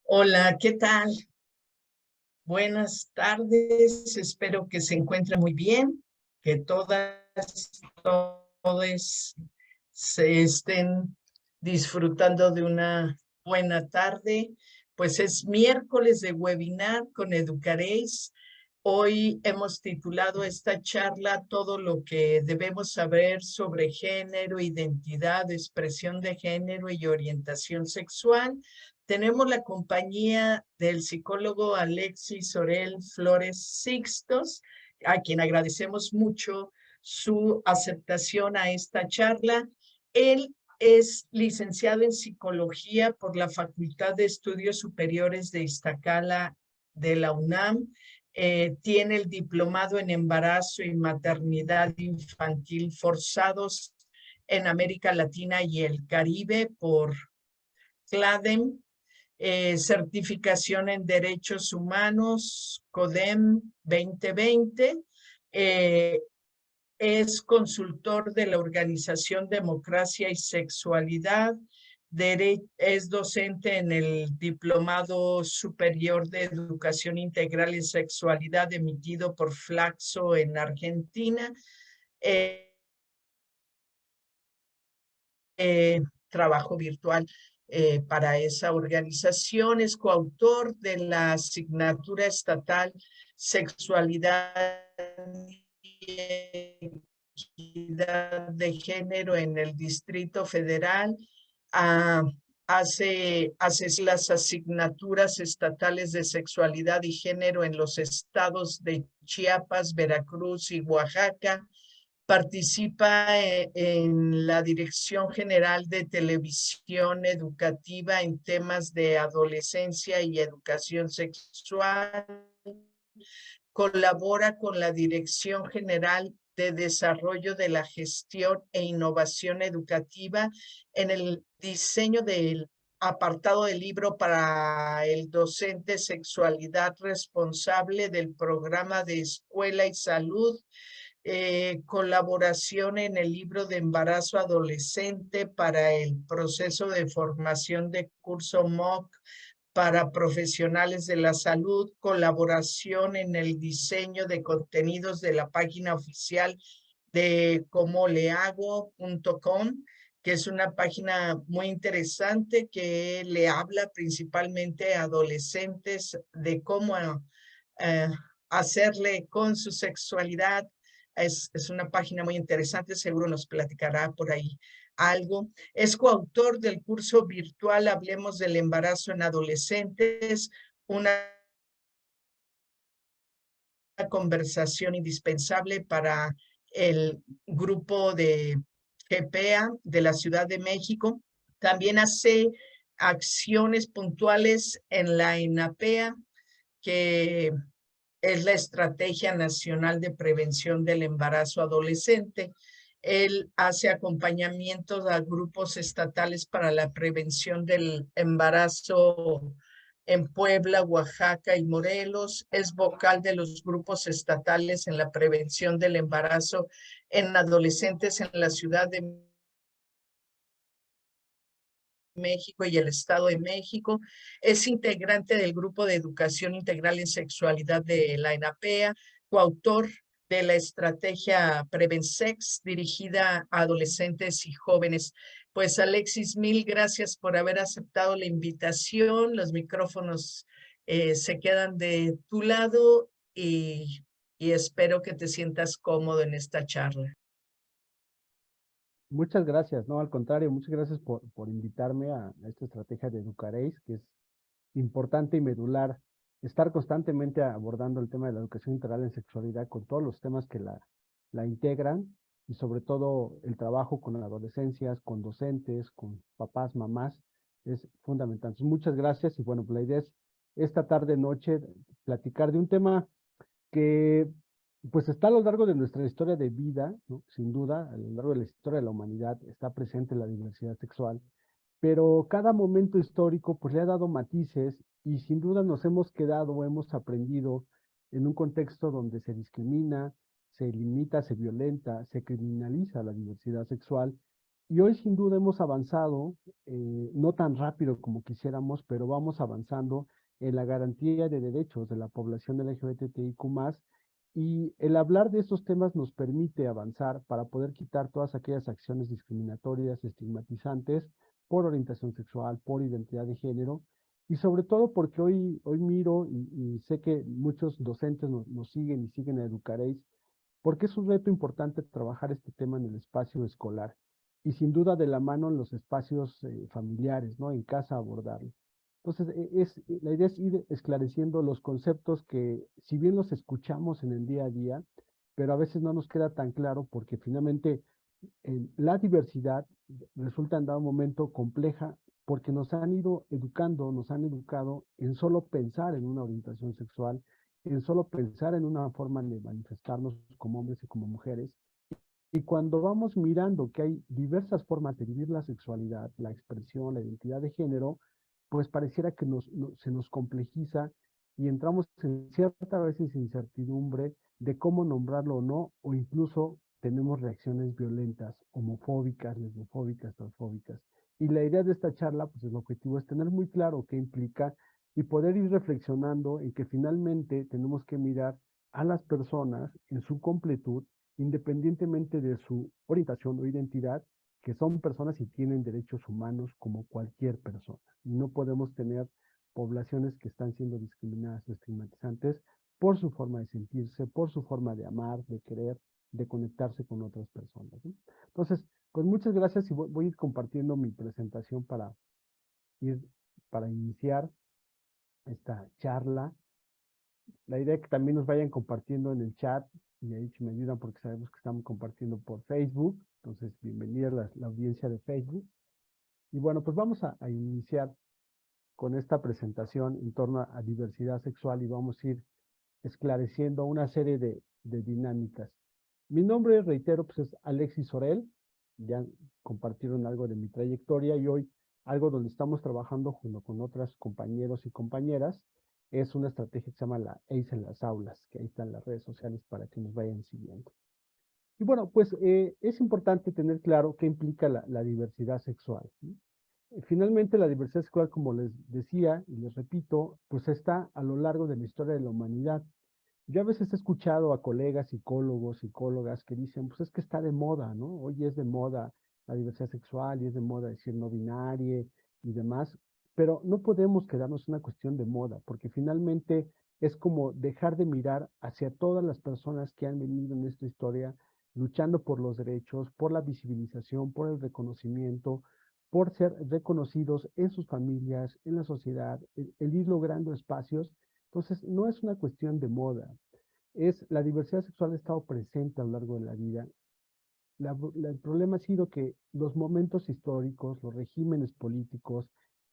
Hola, ¿qué tal? Buenas tardes. Espero que se encuentren muy bien, que todos se estén disfrutando de una buena tarde. Pues es miércoles de webinar con Educaréis. Hoy hemos titulado esta charla Todo lo que debemos saber sobre género, identidad, expresión de género y orientación sexual. Tenemos la compañía del psicólogo Alexis Sorel Flores Sixtos, a quien agradecemos mucho su aceptación a esta charla. Él es licenciado en psicología por la Facultad de Estudios Superiores de Iztacala de la UNAM. Tiene el diplomado en embarazo y maternidad infantil forzados en América Latina y el Caribe por CLADEM, certificación en Derechos Humanos, CODEM 2020. eh, es consultor de la organización Democracia y Sexualidad. Es docente en el Diplomado Superior de Educación Integral en Sexualidad emitido por Flaxo en Argentina. Eh, Trabajo virtual para esa organización. Es coautor de la asignatura estatal Sexualidad y Equidad de Género en el Distrito Federal. Ah, hace las asignaturas estatales de sexualidad y género en los estados de Chiapas, Veracruz y Oaxaca. Participa en la Dirección General de Televisión Educativa en temas de adolescencia y educación sexual. Colabora con la Dirección General de Desarrollo de la Gestión e Innovación Educativa en el diseño del apartado del libro para el docente Sexualidad Responsable del programa de Escuela y Salud. Colaboración en el libro de embarazo adolescente para el proceso de formación de curso MOOC para profesionales de la salud, colaboración en el diseño de contenidos de la página oficial de comolehago.com, que es una página muy interesante que le habla principalmente a adolescentes de cómo eh, hacerle con su sexualidad. Es una página muy interesante, seguro nos platicará por ahí algo. Es coautor del curso virtual Hablemos del embarazo en adolescentes, una conversación indispensable para el grupo de GPA de la Ciudad de México. También hace acciones puntuales en la ENAPEA, que es la Estrategia Nacional de Prevención del Embarazo Adolescente. Él hace acompañamientos a grupos estatales para la prevención del embarazo en Puebla, Oaxaca y Morelos. Es vocal de los grupos estatales en la prevención del embarazo en adolescentes en la Ciudad de México y el Estado de México. Es integrante del Grupo de Educación Integral en Sexualidad de la ENAPEA, coautor de la estrategia Prevensex dirigida a adolescentes y jóvenes. Pues Alexis, mil gracias por haber aceptado la invitación. Los micrófonos se quedan de tu lado y espero que te sientas cómodo en esta charla. Muchas gracias, no, al contrario, muchas gracias por invitarme a esta estrategia de Educaréis, que es importante y medular estar constantemente abordando el tema de la educación integral en sexualidad con todos los temas que la integran y sobre todo el trabajo con adolescencias, con docentes, con papás, mamás, es fundamental. Entonces, muchas gracias y bueno, pues la idea es esta tarde, noche, platicar de un tema que pues está a lo largo de nuestra historia de vida, ¿no? Sin duda, a lo largo de la historia de la humanidad está presente la diversidad sexual, pero cada momento histórico pues le ha dado matices y sin duda nos hemos quedado o hemos aprendido en un contexto donde se discrimina, se limita, se violenta, se criminaliza la diversidad sexual Y hoy sin duda hemos avanzado, no tan rápido como quisiéramos, pero vamos avanzando en la garantía de derechos de la población LGBTIQ+, y el hablar de estos temas nos permite avanzar para poder quitar todas aquellas acciones discriminatorias, estigmatizantes, por orientación sexual, por identidad de género, y sobre todo porque hoy miro y sé que muchos docentes nos siguen y siguen a Educareis, porque es un reto importante trabajar este tema en el espacio escolar y sin duda de la mano en los espacios familiares, ¿no? En casa abordarlo. Entonces, la idea es ir esclareciendo los conceptos que, si bien los escuchamos en el día a día, pero a veces no nos queda tan claro porque finalmente la diversidad resulta en dado momento compleja porque nos han ido educando, nos han educado en solo pensar en una orientación sexual, en solo pensar en una forma de manifestarnos como hombres y como mujeres. Y cuando vamos mirando que hay diversas formas de vivir la sexualidad, la expresión, la identidad de género, pues pareciera que se nos complejiza y entramos en cierta veces incertidumbre de cómo nombrarlo o no, o incluso tenemos reacciones violentas, homofóbicas, lesbofóbicas, transfóbicas. Y la idea de esta charla, pues el objetivo es tener muy claro qué implica y poder ir reflexionando en que finalmente tenemos que mirar a las personas en su completud independientemente de su orientación o identidad, que son personas y tienen derechos humanos como cualquier persona. Y no podemos tener poblaciones que están siendo discriminadas o estigmatizantes por su forma de sentirse, por su forma de amar, de querer, de conectarse con otras personas, ¿no? Entonces, pues muchas gracias y voy a ir compartiendo mi presentación ir, para iniciar esta charla. La idea es que también nos vayan compartiendo en el chat y ahí si me ayudan porque sabemos que estamos compartiendo por Facebook. Entonces, bienvenida la audiencia de Facebook. Y bueno, pues vamos a iniciar con esta presentación en torno a diversidad sexual y vamos a ir esclareciendo una serie de dinámicas. Mi nombre, reitero, pues es Alexis Sorel. Ya compartieron algo de mi trayectoria y hoy algo donde estamos trabajando junto con otros compañeros y compañeras es una estrategia que se llama la ACE en las aulas, que ahí están las redes sociales para que nos vayan siguiendo. Y bueno, pues es importante tener claro qué implica la diversidad sexual, ¿sí? Finalmente, la diversidad sexual, como les decía y les repito, pues está a lo largo de la historia de la humanidad. Yo a veces he escuchado a colegas psicólogos, psicólogas que dicen, pues es que está de moda, ¿no? Hoy es de moda la diversidad sexual y es de moda decir no binaria y demás, pero no podemos quedarnos en una cuestión de moda, porque finalmente es como dejar de mirar hacia todas las personas que han venido en esta historia luchando por los derechos, por la visibilización, por el reconocimiento, por ser reconocidos en sus familias, en la sociedad, el ir logrando espacios. Entonces, no es una cuestión de moda, la diversidad sexual ha estado presente a lo largo de la vida. El problema ha sido que los momentos históricos, los regímenes políticos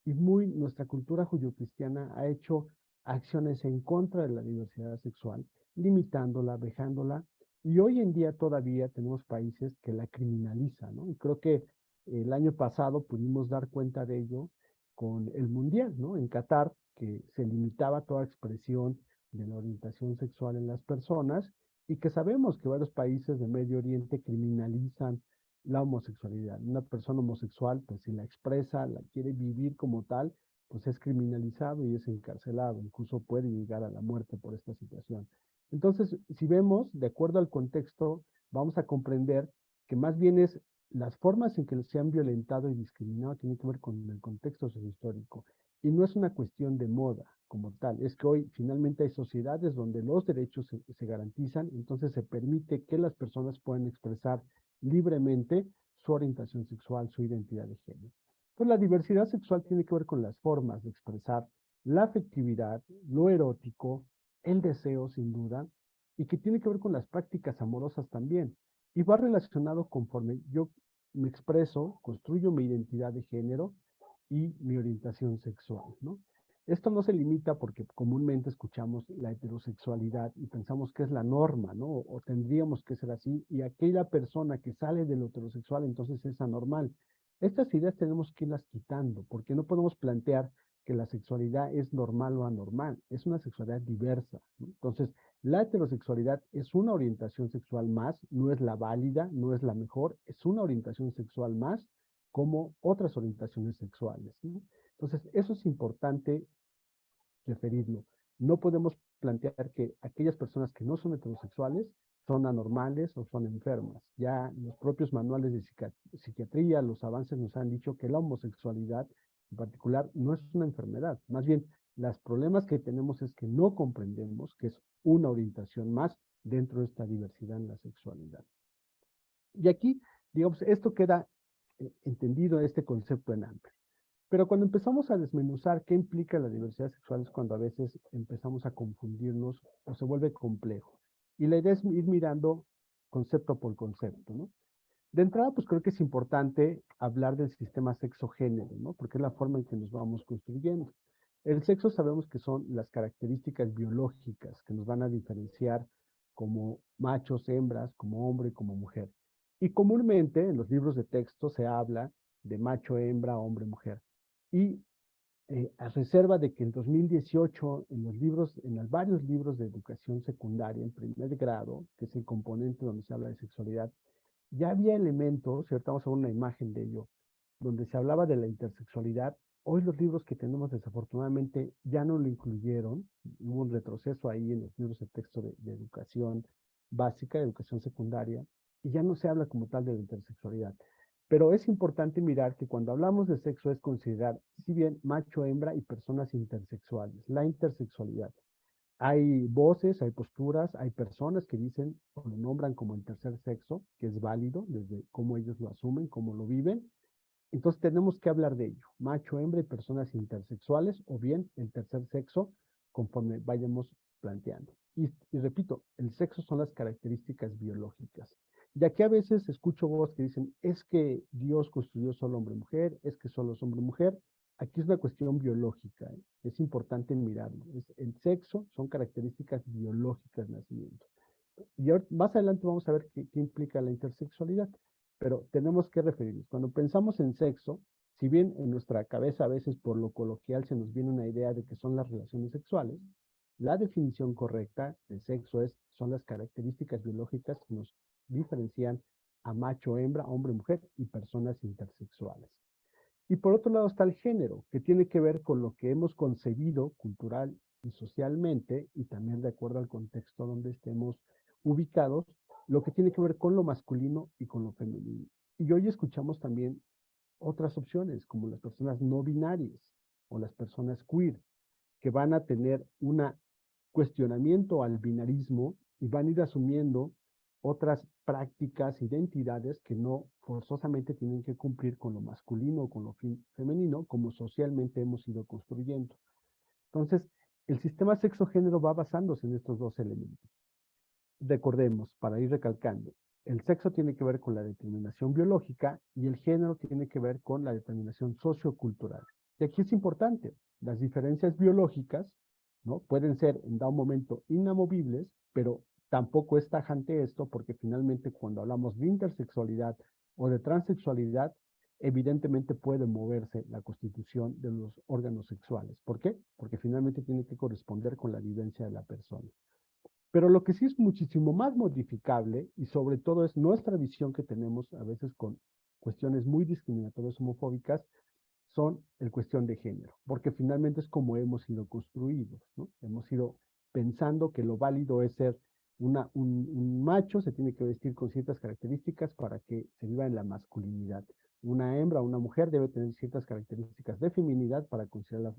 y nuestra cultura judio-cristiana ha hecho acciones en contra de la diversidad sexual, limitándola, vejándola, y hoy en día todavía tenemos países que la criminalizan, ¿no? Y creo que el año pasado pudimos dar cuenta de ello con el Mundial, ¿no? En Qatar, que se limitaba toda expresión de la orientación sexual en las personas y que sabemos que varios países de Medio Oriente criminalizan la homosexualidad. Una persona homosexual, pues si la expresa, la quiere vivir como tal, pues es criminalizado y es encarcelado, incluso puede llegar a la muerte por esta situación. Entonces, si vemos, de acuerdo al contexto, vamos a comprender que más bien es las formas en que se han violentado y discriminado tienen que ver con el contexto sociohistórico. Y no es una cuestión de moda como tal, es que hoy finalmente hay sociedades donde los derechos se garantizan, entonces se permite que las personas puedan expresar libremente su orientación sexual, su identidad de género. Entonces la diversidad sexual tiene que ver con las formas de expresar la afectividad, lo erótico, el deseo sin duda, y que tiene que ver con las prácticas amorosas también. Y va relacionado conforme yo me expreso, construyo mi identidad de género y mi orientación sexual, ¿no? Esto no se limita porque comúnmente escuchamos la heterosexualidad y pensamos que es la norma, ¿no? O tendríamos que ser así, y aquella persona que sale de lo heterosexual entonces es anormal. Estas ideas tenemos que irlas quitando, porque no podemos plantear que la sexualidad es normal o anormal, es una sexualidad diversa, ¿no? Entonces, la heterosexualidad es una orientación sexual más, no es la válida, no es la mejor, es una orientación sexual más como otras orientaciones sexuales, ¿no? Entonces, eso es importante referirlo. No podemos plantear que aquellas personas que no son heterosexuales son anormales o son enfermas. Ya los propios manuales de psiquiatría, los avances nos han dicho que la homosexualidad en particular no es una enfermedad. Más bien, los problemas que tenemos es que no comprendemos que es una orientación más dentro de esta diversidad en la sexualidad. Y aquí, digamos, esto queda entendido, este concepto en amplio. Pero cuando empezamos a desmenuzar qué implica la diversidad sexual es cuando a veces empezamos a confundirnos o se vuelve complejo. Y la idea es ir mirando concepto por concepto, ¿no? De entrada, pues creo que es importante hablar del sistema sexo-género, ¿no? Porque es la forma en que nos vamos construyendo. El sexo sabemos que son las características biológicas que nos van a diferenciar como machos, hembras, como hombre, como mujer. Y comúnmente en los libros de texto se habla de macho, hembra, hombre, mujer. Y a reserva de que en 2018, en los libros, en los varios libros de educación secundaria en primer grado, que es el componente donde se habla de sexualidad, ya había elementos, y ahorita vamos a ver una imagen de ello, donde se hablaba de la intersexualidad. Hoy los libros que tenemos desafortunadamente ya no lo incluyeron, hubo un retroceso ahí en los libros de texto de educación básica, de educación secundaria, y ya no se habla como tal de la intersexualidad. Pero es importante mirar que cuando hablamos de sexo es considerar, si bien macho, hembra y personas intersexuales, la intersexualidad. Hay voces, hay posturas, hay personas que dicen o lo nombran como el tercer sexo, que es válido desde cómo ellos lo asumen, cómo lo viven. Entonces tenemos que hablar de ello, macho, hembra y personas intersexuales, o bien el tercer sexo, conforme vayamos planteando. Y repito, el sexo son las características biológicas. Ya que a veces escucho voz que dicen, es que Dios construyó solo hombre-mujer, es que solo es hombre-mujer. Aquí es una cuestión biológica, ¿eh? Es importante mirarlo. El sexo son características biológicas de nacimiento. Y ahora, más adelante vamos a ver qué implica la intersexualidad, pero tenemos que referirnos. Cuando pensamos en sexo, si bien en nuestra cabeza a veces por lo coloquial se nos viene una idea de que son las relaciones sexuales, la definición correcta de sexo son las características biológicas que nos diferencian a macho, hembra, hombre, mujer y personas intersexuales. Y por otro lado está el género, que tiene que ver con lo que hemos concebido cultural y socialmente, y también de acuerdo al contexto donde estemos ubicados, lo que tiene que ver con lo masculino y con lo femenino. Y hoy escuchamos también otras opciones, como las personas no binarias o las personas queer, que van a tener un cuestionamiento al binarismo y van a ir asumiendo otras prácticas, identidades que no forzosamente tienen que cumplir con lo masculino o con lo femenino, como socialmente hemos ido construyendo. Entonces, el sistema sexo-género va basándose en estos dos elementos. Recordemos, para ir recalcando, el sexo tiene que ver con la determinación biológica y el género tiene que ver con la determinación sociocultural. Y aquí es importante, las diferencias biológicas, ¿no? Pueden ser en dado momento inamovibles, pero tampoco es tajante esto porque finalmente cuando hablamos de intersexualidad o de transexualidad, evidentemente puede moverse la constitución de los órganos sexuales. ¿Por qué? Porque finalmente tiene que corresponder con la vivencia de la persona. Pero lo que sí es muchísimo más modificable y sobre todo es nuestra visión que tenemos a veces con cuestiones muy discriminatorias, homofóbicas, son el cuestión de género, porque finalmente es como hemos sido construidos, ¿no? Hemos ido pensando que lo válido es ser un macho, se tiene que vestir con ciertas características para que se viva en la masculinidad. Una hembra, una mujer debe tener ciertas características de feminidad para considerarla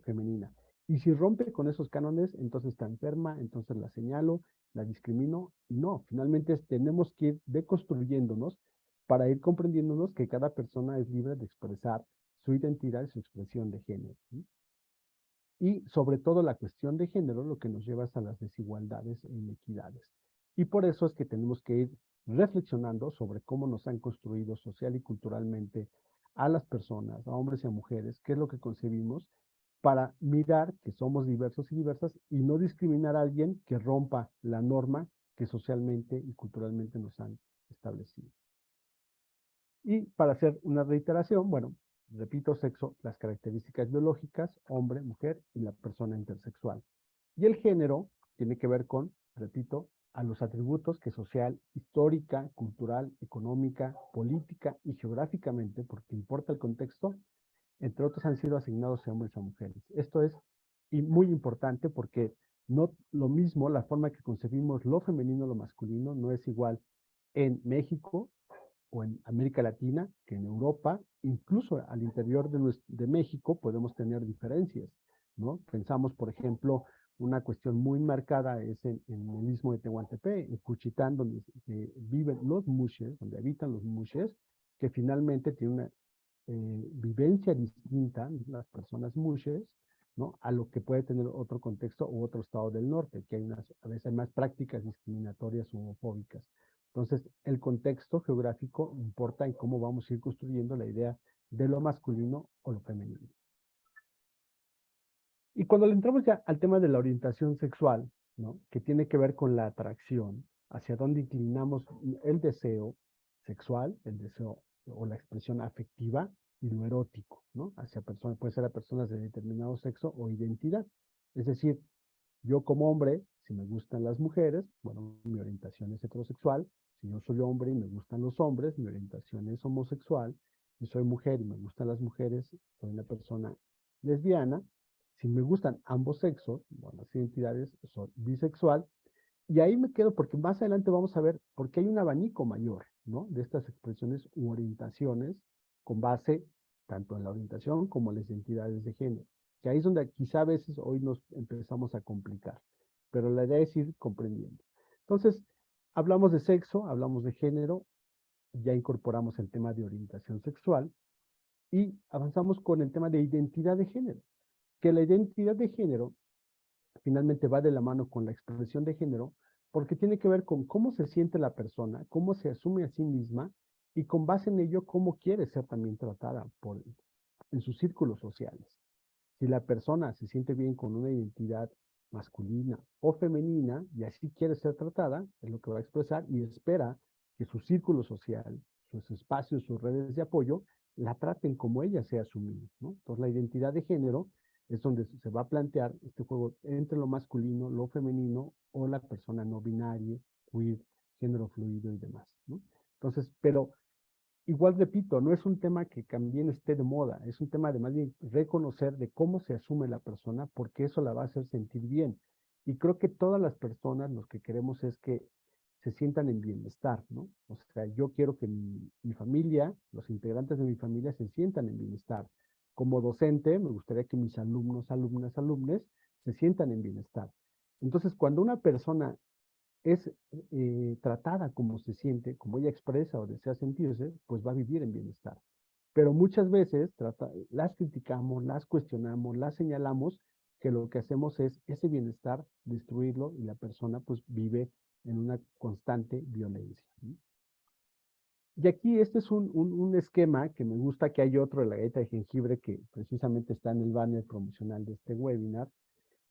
femenina. Y si rompe con esos cánones, entonces está enferma, entonces la señalo, la discrimino. Y no, finalmente tenemos que ir deconstruyéndonos para ir comprendiéndonos que cada persona es libre de expresar su identidad y su expresión de género, ¿sí? Y sobre todo la cuestión de género lo que nos lleva hasta las desigualdades e inequidades. Y por eso es que tenemos que ir reflexionando sobre cómo nos han construido social y culturalmente a las personas, a hombres y a mujeres, qué es lo que concebimos, para mirar que somos diversos y diversas y no discriminar a alguien que rompa la norma que socialmente y culturalmente nos han establecido. Y para hacer una reiteración, bueno, repito, sexo, las características biológicas, hombre, mujer y la persona intersexual. Y el género tiene que ver con, repito, a los atributos que social, histórica, cultural, económica, política y geográficamente, porque importa el contexto, entre otros han sido asignados a hombres y a mujeres. Esto es muy importante porque no lo mismo, la forma que concebimos lo femenino, lo masculino, no es igual en México o en América Latina que en Europa, incluso al interior de México podemos tener diferencias, ¿no? Pensamos, por ejemplo, una cuestión muy marcada es en el istmo de Tehuantepec, en Cuchitán, donde viven los mushes, donde habitan los mushes, que finalmente tiene una vivencia distinta, las personas mushes, ¿no? A lo que puede tener otro contexto u otro estado del norte, que hay a veces hay más prácticas discriminatorias o homofóbicas. Entonces, el contexto geográfico importa en cómo vamos a ir construyendo la idea de lo masculino o lo femenino. Y cuando le entramos ya al tema de la orientación sexual, ¿no? Que tiene que ver con la atracción, hacia dónde inclinamos el deseo sexual, el deseo o la expresión afectiva y lo erótico, ¿no? Hacia personas, puede ser a personas de determinado sexo o identidad. Es decir, yo como hombre, si me gustan las mujeres, bueno, mi orientación es heterosexual. Si yo soy hombre y me gustan los hombres, mi orientación es homosexual. Si soy mujer y me gustan las mujeres, soy una persona lesbiana. Si me gustan ambos sexos, bueno, las identidades, soy bisexual. Y ahí me quedo porque más adelante vamos a ver por qué hay un abanico mayor, ¿no? De estas expresiones u orientaciones con base tanto en la orientación como en las identidades de género. Que ahí es donde quizá a veces hoy nos empezamos a complicar, pero la idea es ir comprendiendo. Entonces, hablamos de sexo, hablamos de género, ya incorporamos el tema de orientación sexual y avanzamos con el tema de identidad de género, que la identidad de género finalmente va de la mano con la expresión de género, porque tiene que ver con cómo se siente la persona, cómo se asume a sí misma y con base en ello cómo quiere ser también tratada en sus círculos sociales. Si la persona se siente bien con una identidad masculina o femenina y así quiere ser tratada, es lo que va a expresar y espera que su círculo social, sus espacios, sus redes de apoyo, la traten como ella sea asumida, ¿no? Entonces la identidad de género es donde se va a plantear este juego entre lo masculino, lo femenino o la persona no binaria, queer, género fluido y demás, ¿no? Entonces, pero igual repito, no es un tema que también esté de moda, es un tema de más bien reconocer de cómo se asume la persona, porque eso la va a hacer sentir bien. Y creo que todas las personas lo que queremos es que se sientan en bienestar, ¿no? O sea, yo quiero que mi familia, los integrantes de mi familia se sientan en bienestar. Como docente, me gustaría que mis alumnos, alumnas, alumnes se sientan en bienestar. Entonces, cuando una persona es tratada como se siente, como ella expresa o desea sentirse, pues va a vivir en bienestar. Pero muchas veces las criticamos, las cuestionamos, las señalamos, que lo que hacemos es ese bienestar destruirlo y la persona pues vive en una constante violencia. Y aquí este es un esquema que me gusta, que hay otro de la galleta de jengibre que precisamente está en el banner promocional de este webinar,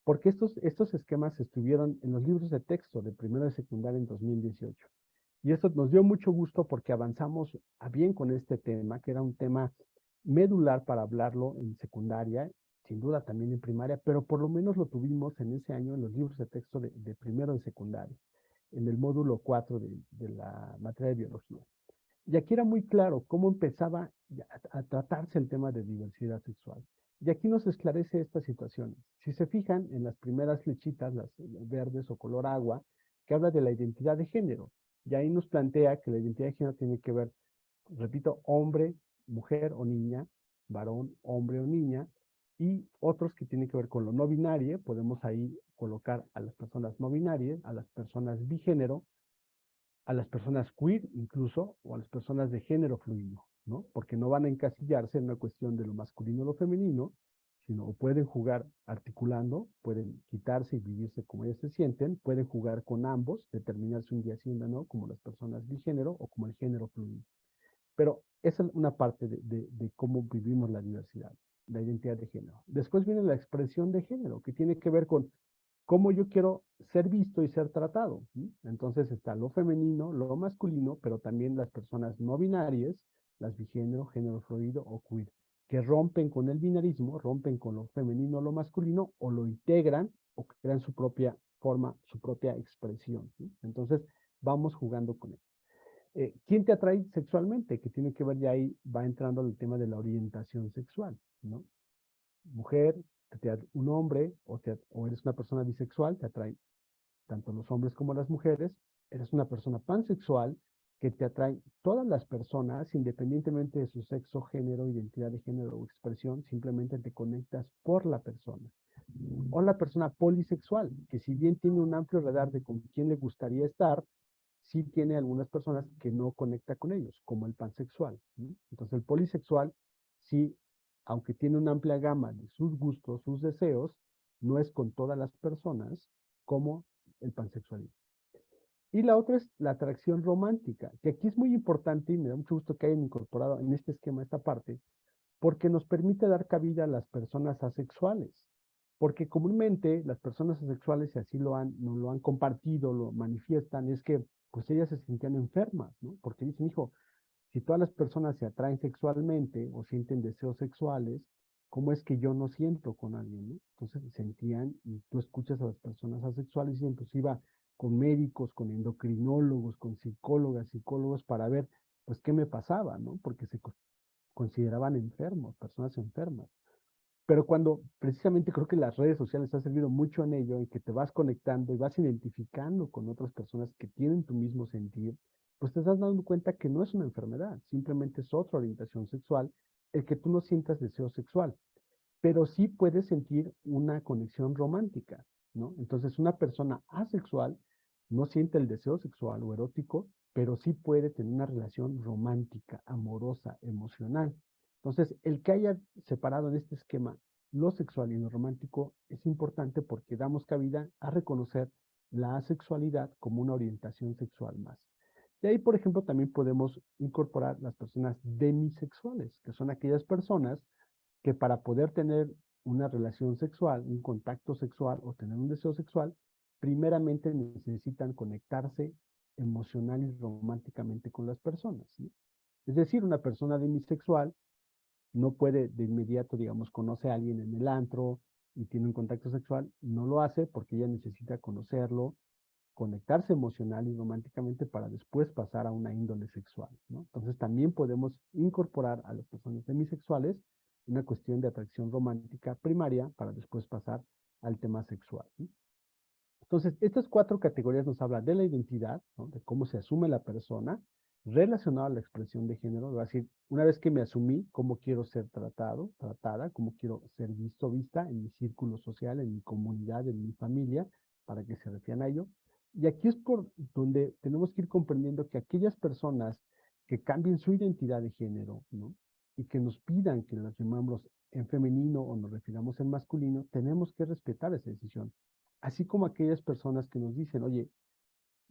porque estos esquemas estuvieron en los libros de texto de primero de secundaria en 2018. Y esto nos dio mucho gusto porque avanzamos a bien con este tema, que era un tema medular para hablarlo en secundaria, sin duda también en primaria, pero por lo menos lo tuvimos en ese año en los libros de texto de primero de secundaria, en el módulo 4 de la materia de biología. Y aquí era muy claro cómo empezaba a tratarse el tema de diversidad sexual. Y aquí nos esclarece estas situaciones. Si se fijan en las primeras flechitas, las verdes o color agua, que habla de la identidad de género. Y ahí nos plantea que la identidad de género tiene que ver, repito, hombre, mujer o niña, varón, hombre o niña, y otros que tienen que ver con lo no binario. Podemos ahí colocar a las personas no binarias, a las personas bigénero, a las personas queer incluso, o a las personas de género fluido, ¿no? Porque no van a encasillarse en una cuestión de lo masculino o lo femenino, sino pueden jugar articulando, pueden quitarse y vivirse como ellos se sienten, pueden jugar con ambos, determinarse un día sí, un día no, como las personas bigénero o como el género fluido. Pero esa es una parte de cómo vivimos la diversidad, la identidad de género. Después viene la expresión de género, que tiene que ver con cómo yo quiero ser visto y ser tratado. Entonces está lo femenino, lo masculino, pero también las personas no binarias, las bigénero, género fluido o queer. que rompen con el binarismo, rompen con lo femenino o lo masculino, o lo integran o crean su propia forma, su propia expresión, ¿sí? Entonces, vamos jugando con él. ¿Quién te atrae sexualmente? Que tiene que ver, ya ahí va entrando el tema de la orientación sexual, ¿no? Mujer, un hombre, o eres una persona bisexual, te atrae tanto los hombres como las mujeres. Eres una persona pansexual, que te atrae todas las personas, independientemente de su sexo, género, identidad de género o expresión, simplemente te conectas por la persona. O la persona polisexual, que si bien tiene un amplio radar de con quién le gustaría estar, sí tiene algunas personas que no conecta con ellos, como el pansexual, ¿sí? Entonces el polisexual, sí, aunque tiene una amplia gama de sus gustos, sus deseos, no es con todas las personas como el pansexualismo. Y la otra es la atracción romántica, que aquí es muy importante y me da mucho gusto que hayan incorporado en este esquema esta parte, porque nos permite dar cabida a las personas asexuales. Porque comúnmente las personas asexuales, y así nos lo han compartido, lo manifiestan, es que pues ellas se sentían enfermas, ¿no? Porque dicen, hijo, si todas las personas se atraen sexualmente o sienten deseos sexuales, ¿cómo es que yo no siento con alguien, ¿no? Entonces sentían, y tú escuchas a las personas asexuales, y pues iba con médicos, con endocrinólogos, con psicólogas, psicólogos, para ver, pues, qué me pasaba, ¿no? Porque se consideraban enfermos, personas enfermas. Pero cuando precisamente creo que las redes sociales han servido mucho en ello, en que te vas conectando y vas identificando con otras personas que tienen tu mismo sentir, pues te estás dando cuenta que no es una enfermedad, simplemente es otra orientación sexual, el que tú no sientas deseo sexual, pero sí puedes sentir una conexión romántica, ¿no? Entonces una persona asexual no siente el deseo sexual o erótico, pero sí puede tener una relación romántica, amorosa, emocional. Entonces, el que haya separado en este esquema lo sexual y lo romántico es importante porque damos cabida a reconocer la asexualidad como una orientación sexual más. De ahí, por ejemplo, también podemos incorporar las personas demisexuales, que son aquellas personas que para poder tener una relación sexual, un contacto sexual o tener un deseo sexual, primeramente necesitan conectarse emocional y románticamente con las personas, ¿sí? Es decir, una persona demisexual no puede de inmediato, digamos, conoce a alguien en el antro y tiene un contacto sexual, no lo hace porque ella necesita conocerlo, conectarse emocional y románticamente para después pasar a una índole sexual, ¿no? Entonces también podemos incorporar a las personas demisexuales una cuestión de atracción romántica primaria para después pasar al tema sexual, ¿sí? Entonces, estas 4 categorías nos hablan de la identidad, ¿no? De cómo se asume la persona, relacionado a la expresión de género, va a decir, una vez que me asumí, cómo quiero ser tratado, tratada, cómo quiero ser visto, vista en mi círculo social, en mi comunidad, en mi familia, para que se refieran a ello. Y aquí es por donde tenemos que ir comprendiendo que aquellas personas que cambien su identidad de género, ¿no? Y que nos pidan que nos llamamos en femenino o nos refiramos en masculino, tenemos que respetar esa decisión. Así como aquellas personas que nos dicen, oye,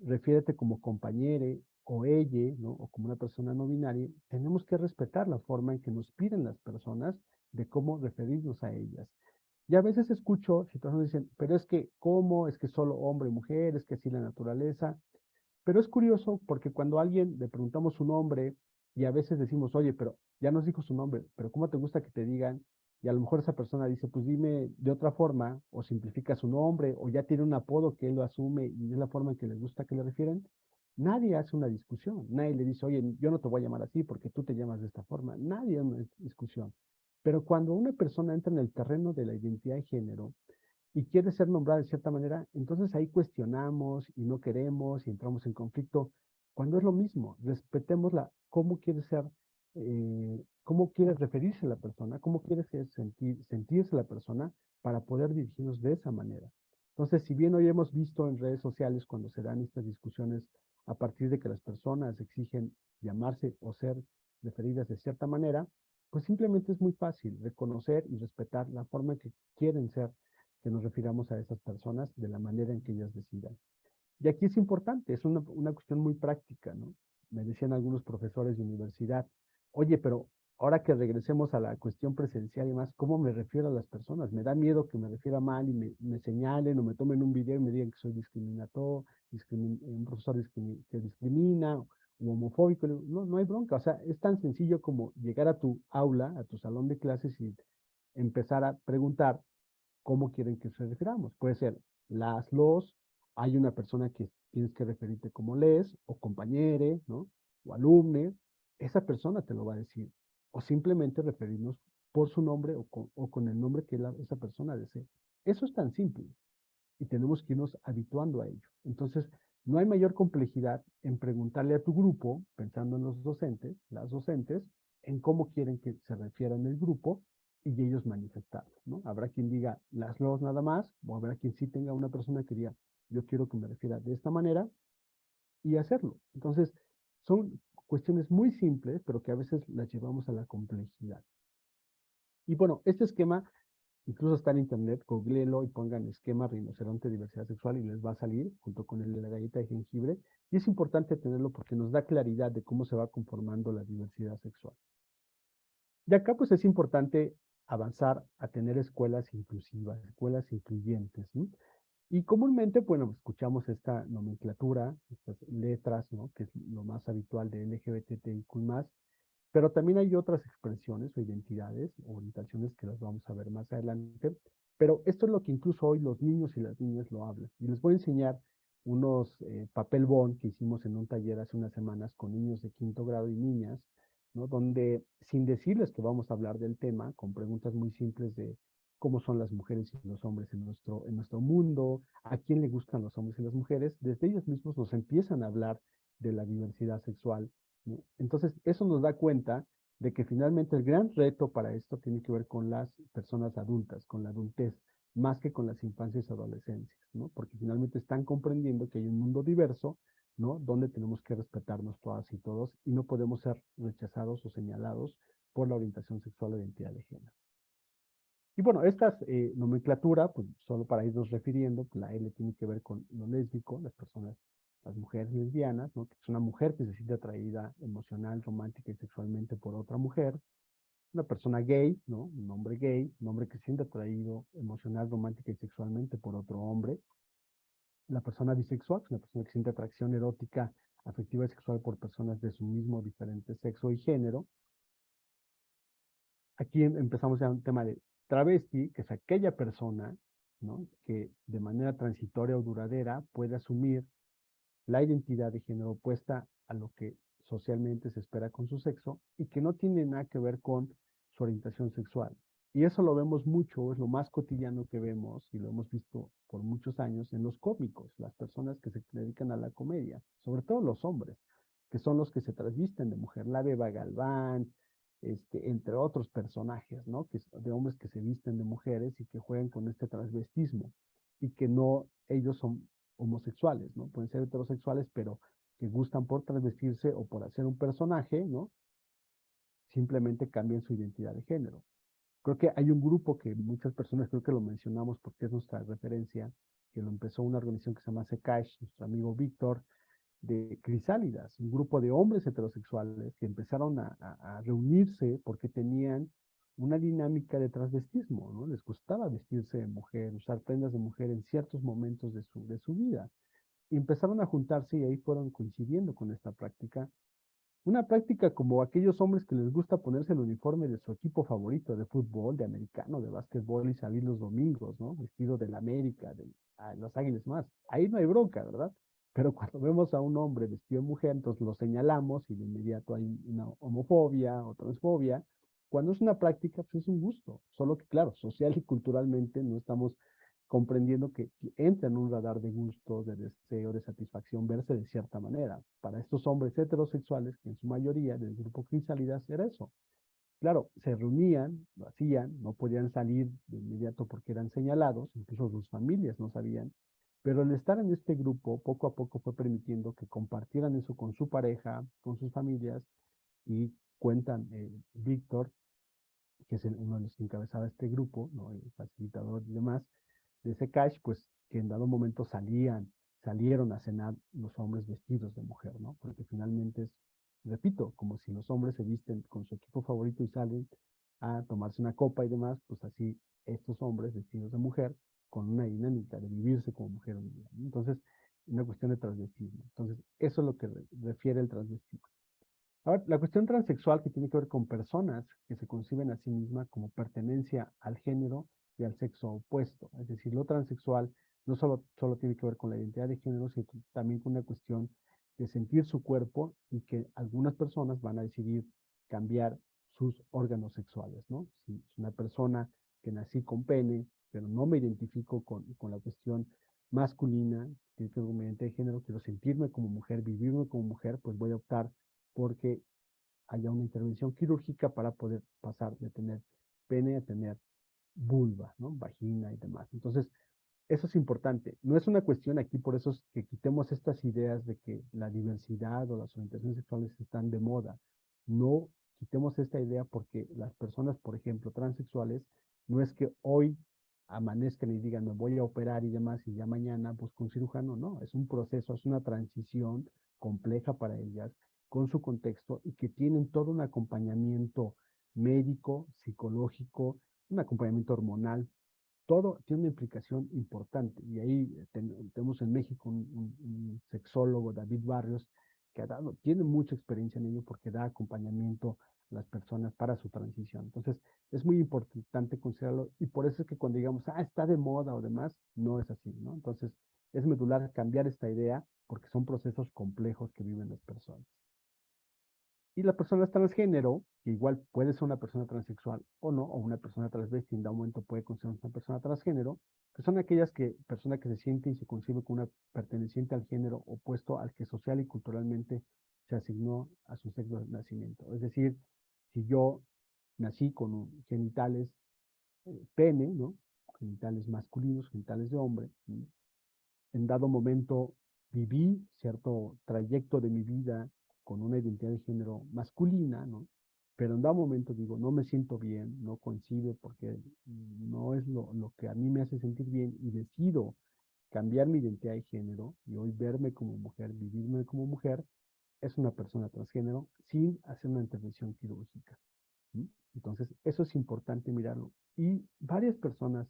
refiérete como compañere o ella, ¿no? O como una persona no binaria, tenemos que respetar la forma en que nos piden las personas de cómo referirnos a ellas. Y a veces escucho situaciones que dicen, pero es que, ¿cómo? Es que solo hombre y mujer, es que así la naturaleza. Pero es curioso porque cuando a alguien le preguntamos su nombre y a veces decimos, oye, pero ya nos dijo su nombre, pero ¿cómo te gusta que te digan? Y a lo mejor esa persona dice, pues dime de otra forma, o simplifica su nombre, o ya tiene un apodo que él lo asume y es la forma en que le gusta que le refieren. Nadie hace una discusión, nadie le dice, oye, yo no te voy a llamar así porque tú te llamas de esta forma, nadie hace una discusión. Pero cuando una persona entra en el terreno de la identidad de género, y quiere ser nombrada de cierta manera, entonces ahí cuestionamos y no queremos y entramos en conflicto, cuando es lo mismo, respetemos cómo quiere ser, cómo quiere referirse la persona, cómo quiere sentirse la persona para poder dirigirnos de esa manera. Entonces, si bien hoy hemos visto en redes sociales cuando se dan estas discusiones a partir de que las personas exigen llamarse o ser referidas de cierta manera, pues simplemente es muy fácil reconocer y respetar la forma en que quieren ser, que nos refiramos a esas personas de la manera en que ellas decidan. Y aquí es importante, es una cuestión muy práctica, ¿no? Me decían algunos profesores de universidad, oye, pero ahora que regresemos a la cuestión presencial y más, ¿cómo me refiero a las personas? Me da miedo que me refiera mal y me señalen o me tomen un video y me digan que soy discriminatorio, un profesor que discrimina, u homofóbico. Le digo, no, no hay bronca, o sea, es tan sencillo como llegar a tu aula, a tu salón de clases y empezar a preguntar cómo quieren que se refiramos. Puede ser los, hay una persona que tienes que referirte como les, o compañere, ¿no? O alumne, esa persona te lo va a decir. O simplemente referirnos por su nombre o con el nombre que esa persona desee. Eso es tan simple y tenemos que irnos habituando a ello. Entonces, no hay mayor complejidad en preguntarle a tu grupo, pensando en los docentes, las docentes, en cómo quieren que se refieran el grupo y ellos manifestarlo, ¿no? Habrá quien diga las los nada más, o habrá quien sí tenga una persona que diga, yo quiero que me refiera de esta manera y hacerlo. Entonces, son cuestiones muy simples, pero que a veces las llevamos a la complejidad. Y bueno, este esquema incluso está en internet, googleenlo y pongan esquema rinoceronte diversidad sexual y les va a salir junto con el de la galleta de jengibre. Y es importante tenerlo porque nos da claridad de cómo se va conformando la diversidad sexual. Y acá pues es importante avanzar a tener escuelas inclusivas, escuelas incluyentes, ¿no? Y comúnmente, bueno, escuchamos esta nomenclatura, estas letras, ¿no? Que es lo más habitual de LGBTIQ+, pero también hay otras expresiones o identidades o orientaciones que las vamos a ver más adelante. Pero esto es lo que incluso hoy los niños y las niñas lo hablan. Y les voy a enseñar unos papel bond que hicimos en un taller hace unas semanas con niños de quinto grado y niñas, ¿no? Donde sin decirles que vamos a hablar del tema, con preguntas muy simples de cómo son las mujeres y los hombres en nuestro mundo, a quién le gustan los hombres y las mujeres, desde ellos mismos nos empiezan a hablar de la diversidad sexual, ¿no? Entonces, eso nos da cuenta de que finalmente el gran reto para esto tiene que ver con las personas adultas, con la adultez, más que con las infancias y adolescencias, ¿no? Porque finalmente están comprendiendo que hay un mundo diverso, ¿no? Donde tenemos que respetarnos todas y todos y no podemos ser rechazados o señalados por la orientación sexual o identidad de género. Y bueno, esta nomenclatura, pues solo para irnos refiriendo, pues, la L tiene que ver con lo lésbico, las personas, las mujeres lesbianas, ¿no? Que es una mujer que se siente atraída emocional, romántica y sexualmente por otra mujer. Una persona gay, ¿no? Un hombre que se siente atraído emocional, romántica y sexualmente por otro hombre. La persona bisexual, es una persona que siente atracción erótica, afectiva y sexual por personas de su mismo diferente sexo y género. Aquí empezamos ya un tema de travesti, que es aquella persona, ¿no? Que de manera transitoria o duradera puede asumir la identidad de género opuesta a lo que socialmente se espera con su sexo y que no tiene nada que ver con su orientación sexual. Y eso lo vemos mucho, es lo más cotidiano que vemos y lo hemos visto por muchos años en los cómicos, las personas que se dedican a la comedia, sobre todo los hombres, que son los que se transvisten de mujer, la Beba Galván, entre otros personajes, ¿no? Que, de hombres que se visten de mujeres y que juegan con este transvestismo y que no, ellos son homosexuales, ¿no? Pueden ser heterosexuales, pero que gustan por transvestirse o por hacer un personaje, ¿no? Simplemente cambian su identidad de género. Creo que hay un grupo que muchas personas creo que lo mencionamos porque es nuestra referencia, que lo empezó una organización que se llama Sekash, nuestro amigo Víctor, de Crisálidas, un grupo de hombres heterosexuales que empezaron a reunirse porque tenían una dinámica de transvestismo, ¿no? Les gustaba vestirse de mujer, usar prendas de mujer en ciertos momentos de su vida. Y empezaron a juntarse y ahí fueron coincidiendo con esta práctica. Una práctica como aquellos hombres que les gusta ponerse el uniforme de su equipo favorito de fútbol, de americano, de básquetbol y salir los domingos, ¿no? Vestido del América, de los Águilas más. Ahí no hay bronca, ¿verdad? Pero cuando vemos a un hombre vestido de mujer, entonces lo señalamos y de inmediato hay una homofobia o transfobia. Cuando es una práctica, pues es un gusto. Solo que, claro, social y culturalmente no estamos comprendiendo que entra en un radar de gusto, de deseo, de satisfacción, verse de cierta manera. Para estos hombres heterosexuales, que en su mayoría del grupo Crisálidas era eso. Claro, se reunían, lo hacían, no podían salir de inmediato porque eran señalados, incluso sus familias no sabían, pero el estar en este grupo poco a poco fue permitiendo que compartieran eso con su pareja, con sus familias, y cuentan Víctor, que es uno de los que encabezaba este grupo, ¿no? El facilitador y demás, de ese cash, pues que en dado momento salieron a cenar los hombres vestidos de mujer, ¿no? Porque finalmente es, repito, como si los hombres se visten con su equipo favorito y salen a tomarse una copa y demás, pues así estos hombres vestidos de mujer con una dinámica de vivirse como mujer. Entonces, una cuestión de transvestismo. Entonces, eso es lo que refiere el transvestismo. Ahora, la cuestión transexual que tiene que ver con personas que se conciben a sí mismas como pertenencia al género y al sexo opuesto. Es decir, lo transexual no solo tiene que ver con la identidad de género, sino también con una cuestión de sentir su cuerpo y que algunas personas van a decidir cambiar sus órganos sexuales, ¿no? Si es una persona que nací con pene, pero no me identifico con la cuestión masculina, tiene que ver con mi identidad de género, quiero sentirme como mujer, vivirme como mujer, pues voy a optar porque haya una intervención quirúrgica para poder pasar de tener pene a tener vulva, ¿no? Vagina y demás. Entonces, eso es importante. No es una cuestión aquí, por eso es que quitemos estas ideas de que la diversidad o las orientaciones sexuales están de moda. No quitemos esta idea porque las personas, por ejemplo, transexuales, no es que hoy amanezcan y digan, me voy a operar y demás, y ya mañana busco un cirujano. No, es un proceso, es una transición compleja para ellas, con su contexto, y que tienen todo un acompañamiento médico, psicológico, un acompañamiento hormonal, todo tiene una implicación importante. Y ahí tenemos en México un sexólogo, David Barrios, que tiene mucha experiencia en ello porque da acompañamiento a las personas para su transición. Entonces, es muy importante considerarlo y por eso es que cuando digamos, está de moda o demás, no es así, ¿no? Entonces, es medular cambiar esta idea porque son procesos complejos que viven las personas. Y las personas transgénero, que igual puede ser una persona transexual o no, o una persona transvesti, en dado momento puede considerarse una persona transgénero, que son aquellas personas que se sienten y se concibe como una perteneciente al género opuesto al que social y culturalmente se asignó a su sexo de nacimiento. Es decir, si yo nací con genitales pene, ¿no? Genitales masculinos, genitales de hombre, ¿no? En dado momento viví cierto trayecto de mi vida con una identidad de género masculina, ¿no? Pero en dado momento digo, no me siento bien, no coincide porque no es lo que a mí me hace sentir bien y decido cambiar mi identidad de género y hoy verme como mujer, vivirme como mujer, es una persona transgénero sin hacer una intervención quirúrgica. ¿Sí? Entonces, eso es importante mirarlo. Y varias personas,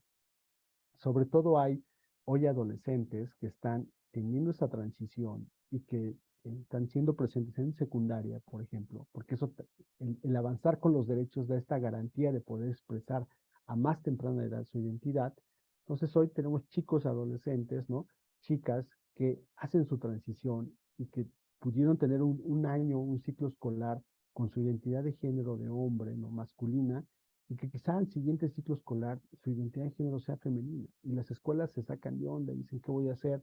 sobre todo hay hoy adolescentes que están teniendo esa transición y que están siendo presentes en secundaria, por ejemplo, porque eso, el avanzar con los derechos da esta garantía de poder expresar a más temprana edad su identidad. Entonces hoy tenemos chicos adolescentes, ¿no? Chicas que hacen su transición y que pudieron tener un año, un ciclo escolar con su identidad de género de hombre, ¿no? Masculina, y que quizá al siguiente ciclo escolar su identidad de género sea femenina. Y las escuelas se sacan de onda y dicen, ¿qué voy a hacer?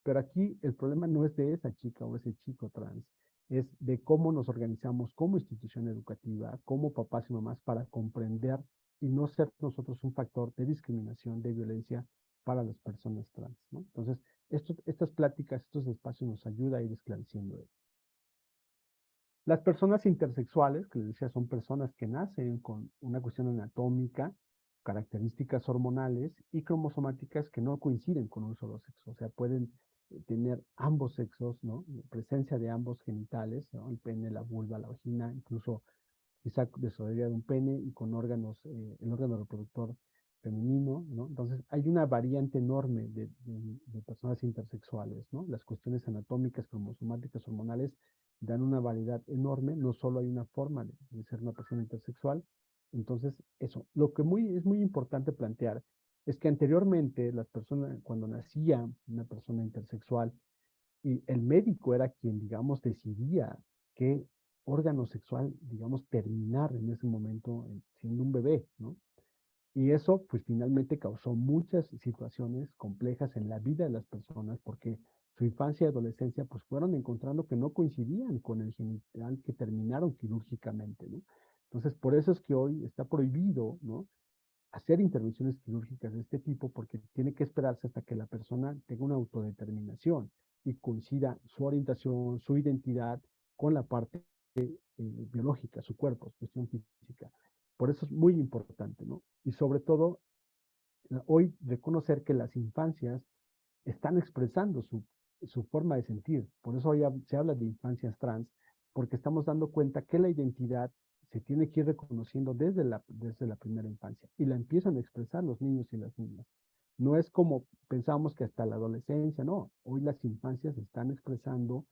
Pero aquí el problema no es de esa chica o ese chico trans, es de cómo nos organizamos como institución educativa, como papás y mamás para comprender y no ser nosotros un factor de discriminación, de violencia para las personas trans, ¿no? Entonces, estas pláticas, estos espacios nos ayudan a ir esclareciendo ello. Las personas intersexuales, que les decía, son personas que nacen con una cuestión anatómica, características hormonales y cromosomáticas que no coinciden con un solo sexo. O sea, pueden tener ambos sexos, ¿no? Presencia de ambos genitales, ¿no? El pene, la vulva, la vagina, incluso quizá desarrollar un pene y con órganos, el órgano reproductor femenino, ¿no? Entonces, hay una variante enorme de personas intersexuales, ¿no? Las cuestiones anatómicas, cromosomáticas, hormonales, dan una variedad enorme, no solo hay una forma de ser una persona intersexual. Entonces, eso, lo que es muy importante plantear es que anteriormente las personas, cuando nacía una persona intersexual, y el médico era quien, digamos, decidía qué órgano sexual, digamos, terminar en ese momento siendo un bebé, ¿no? Y eso, pues finalmente causó muchas situaciones complejas en la vida de las personas porque su infancia y adolescencia, pues fueron encontrando que no coincidían con el genital que terminaron quirúrgicamente, ¿no? Entonces, por eso es que hoy está prohibido, ¿no? Hacer intervenciones quirúrgicas de este tipo porque tiene que esperarse hasta que la persona tenga una autodeterminación y coincida su orientación, su identidad con la parte biológica, su cuerpo, su cuestión física. Por eso es muy importante, ¿no? Y sobre todo, hoy reconocer que las infancias están expresando su forma de sentir. Por eso hoy se habla de infancias trans, porque estamos dando cuenta que la identidad se tiene que ir reconociendo desde la primera infancia y la empiezan a expresar los niños y las niñas. No es como pensamos que hasta la adolescencia, no. Hoy las infancias están expresando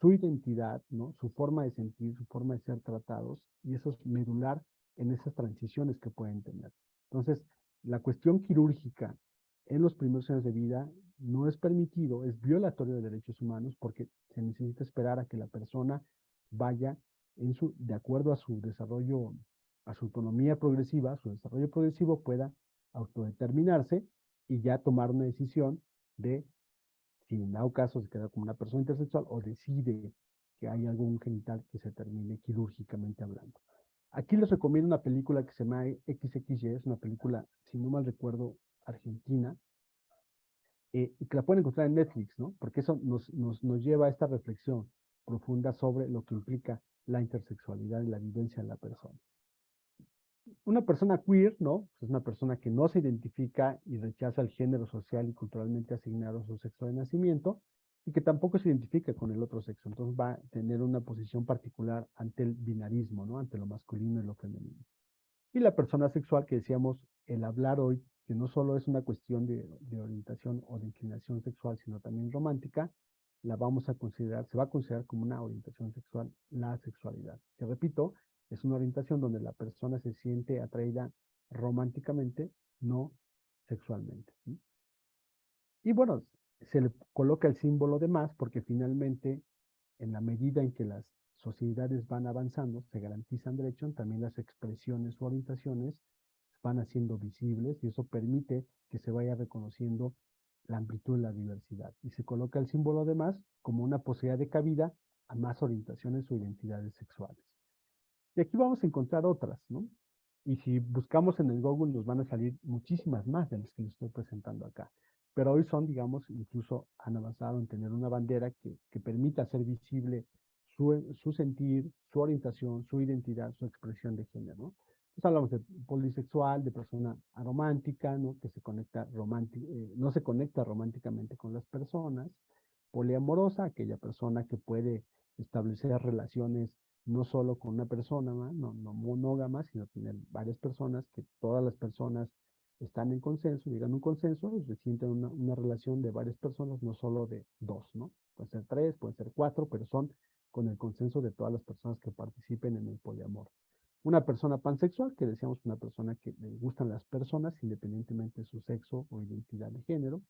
su identidad, ¿no? Su forma de sentir, su forma de ser tratados, y eso es medular en esas transiciones que pueden tener. Entonces, la cuestión quirúrgica en los primeros años de vida no es permitido, es violatorio de derechos humanos porque se necesita esperar a que la persona vaya de acuerdo a su desarrollo, a su autonomía progresiva, a su desarrollo progresivo, pueda autodeterminarse y ya tomar una decisión de si en dado caso se queda como una persona intersexual o decide que hay algún genital que se termine quirúrgicamente hablando. Aquí les recomiendo una película que se llama XXY, es una película, si no mal recuerdo, argentina, y que la pueden encontrar en Netflix, ¿no? Porque eso nos lleva a esta reflexión profunda sobre lo que implica la intersexualidad y la vivencia de la persona. Una persona queer, ¿no? Es una persona que no se identifica y rechaza el género social y culturalmente asignado a su sexo de nacimiento y que tampoco se identifica con el otro sexo. Entonces va a tener una posición particular ante el binarismo, ¿no? Ante lo masculino y lo femenino. Y la persona sexual que decíamos, el hablar hoy, que no solo es una cuestión de orientación o de inclinación sexual, sino también romántica, la vamos a considerar, se va a considerar como una orientación sexual, la sexualidad. Que repito, es una orientación donde la persona se siente atraída románticamente, no sexualmente. ¿Sí? Y bueno, se le coloca el símbolo de más porque finalmente, en la medida en que las sociedades van avanzando, se garantizan derechos, también las expresiones o orientaciones van haciendo visibles y eso permite que se vaya reconociendo la amplitud de la diversidad. Y se coloca el símbolo de más como una posibilidad de cabida a más orientaciones o identidades sexuales. Y aquí vamos a encontrar otras, ¿no? Y si buscamos en el Google nos van a salir muchísimas más de las que les estoy presentando acá. Pero hoy son, digamos, incluso han avanzado en tener una bandera que permita hacer visible su sentir, su orientación, su identidad, su expresión de género, ¿no? Entonces hablamos de polisexual, de persona aromántica, ¿no? Que se conecta no se conecta románticamente con las personas. Poliamorosa, aquella persona que puede establecer relaciones no solo con una persona, no monógamas, sino tener varias personas, que todas las personas están en consenso, llegan a un consenso y se sienten una relación de varias personas, no solo de dos, ¿no? Pueden ser tres, pueden ser cuatro, pero son con el consenso de todas las personas que participen en el poliamor. Una persona pansexual, que decíamos una persona que le gustan las personas independientemente de su sexo o identidad de género.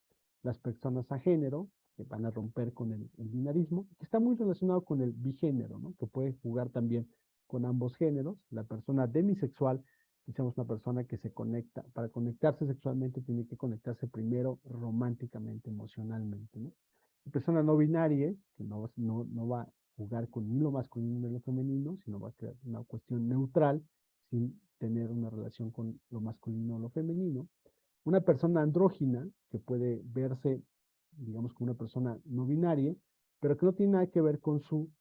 Las personas a género, que van a romper con el binarismo, que está muy relacionado con el bigénero, ¿no? Que puede jugar también con ambos géneros. La persona demisexual, decíamos una persona que se conecta, para conectarse sexualmente tiene que conectarse primero románticamente, emocionalmente, ¿no? La persona no binaria, que no va jugar con ni lo masculino ni lo femenino, sino va a crear una cuestión neutral sin tener una relación con lo masculino o lo femenino. Una persona andrógina, que puede verse, digamos, como una persona no binaria, pero que no tiene nada que ver con su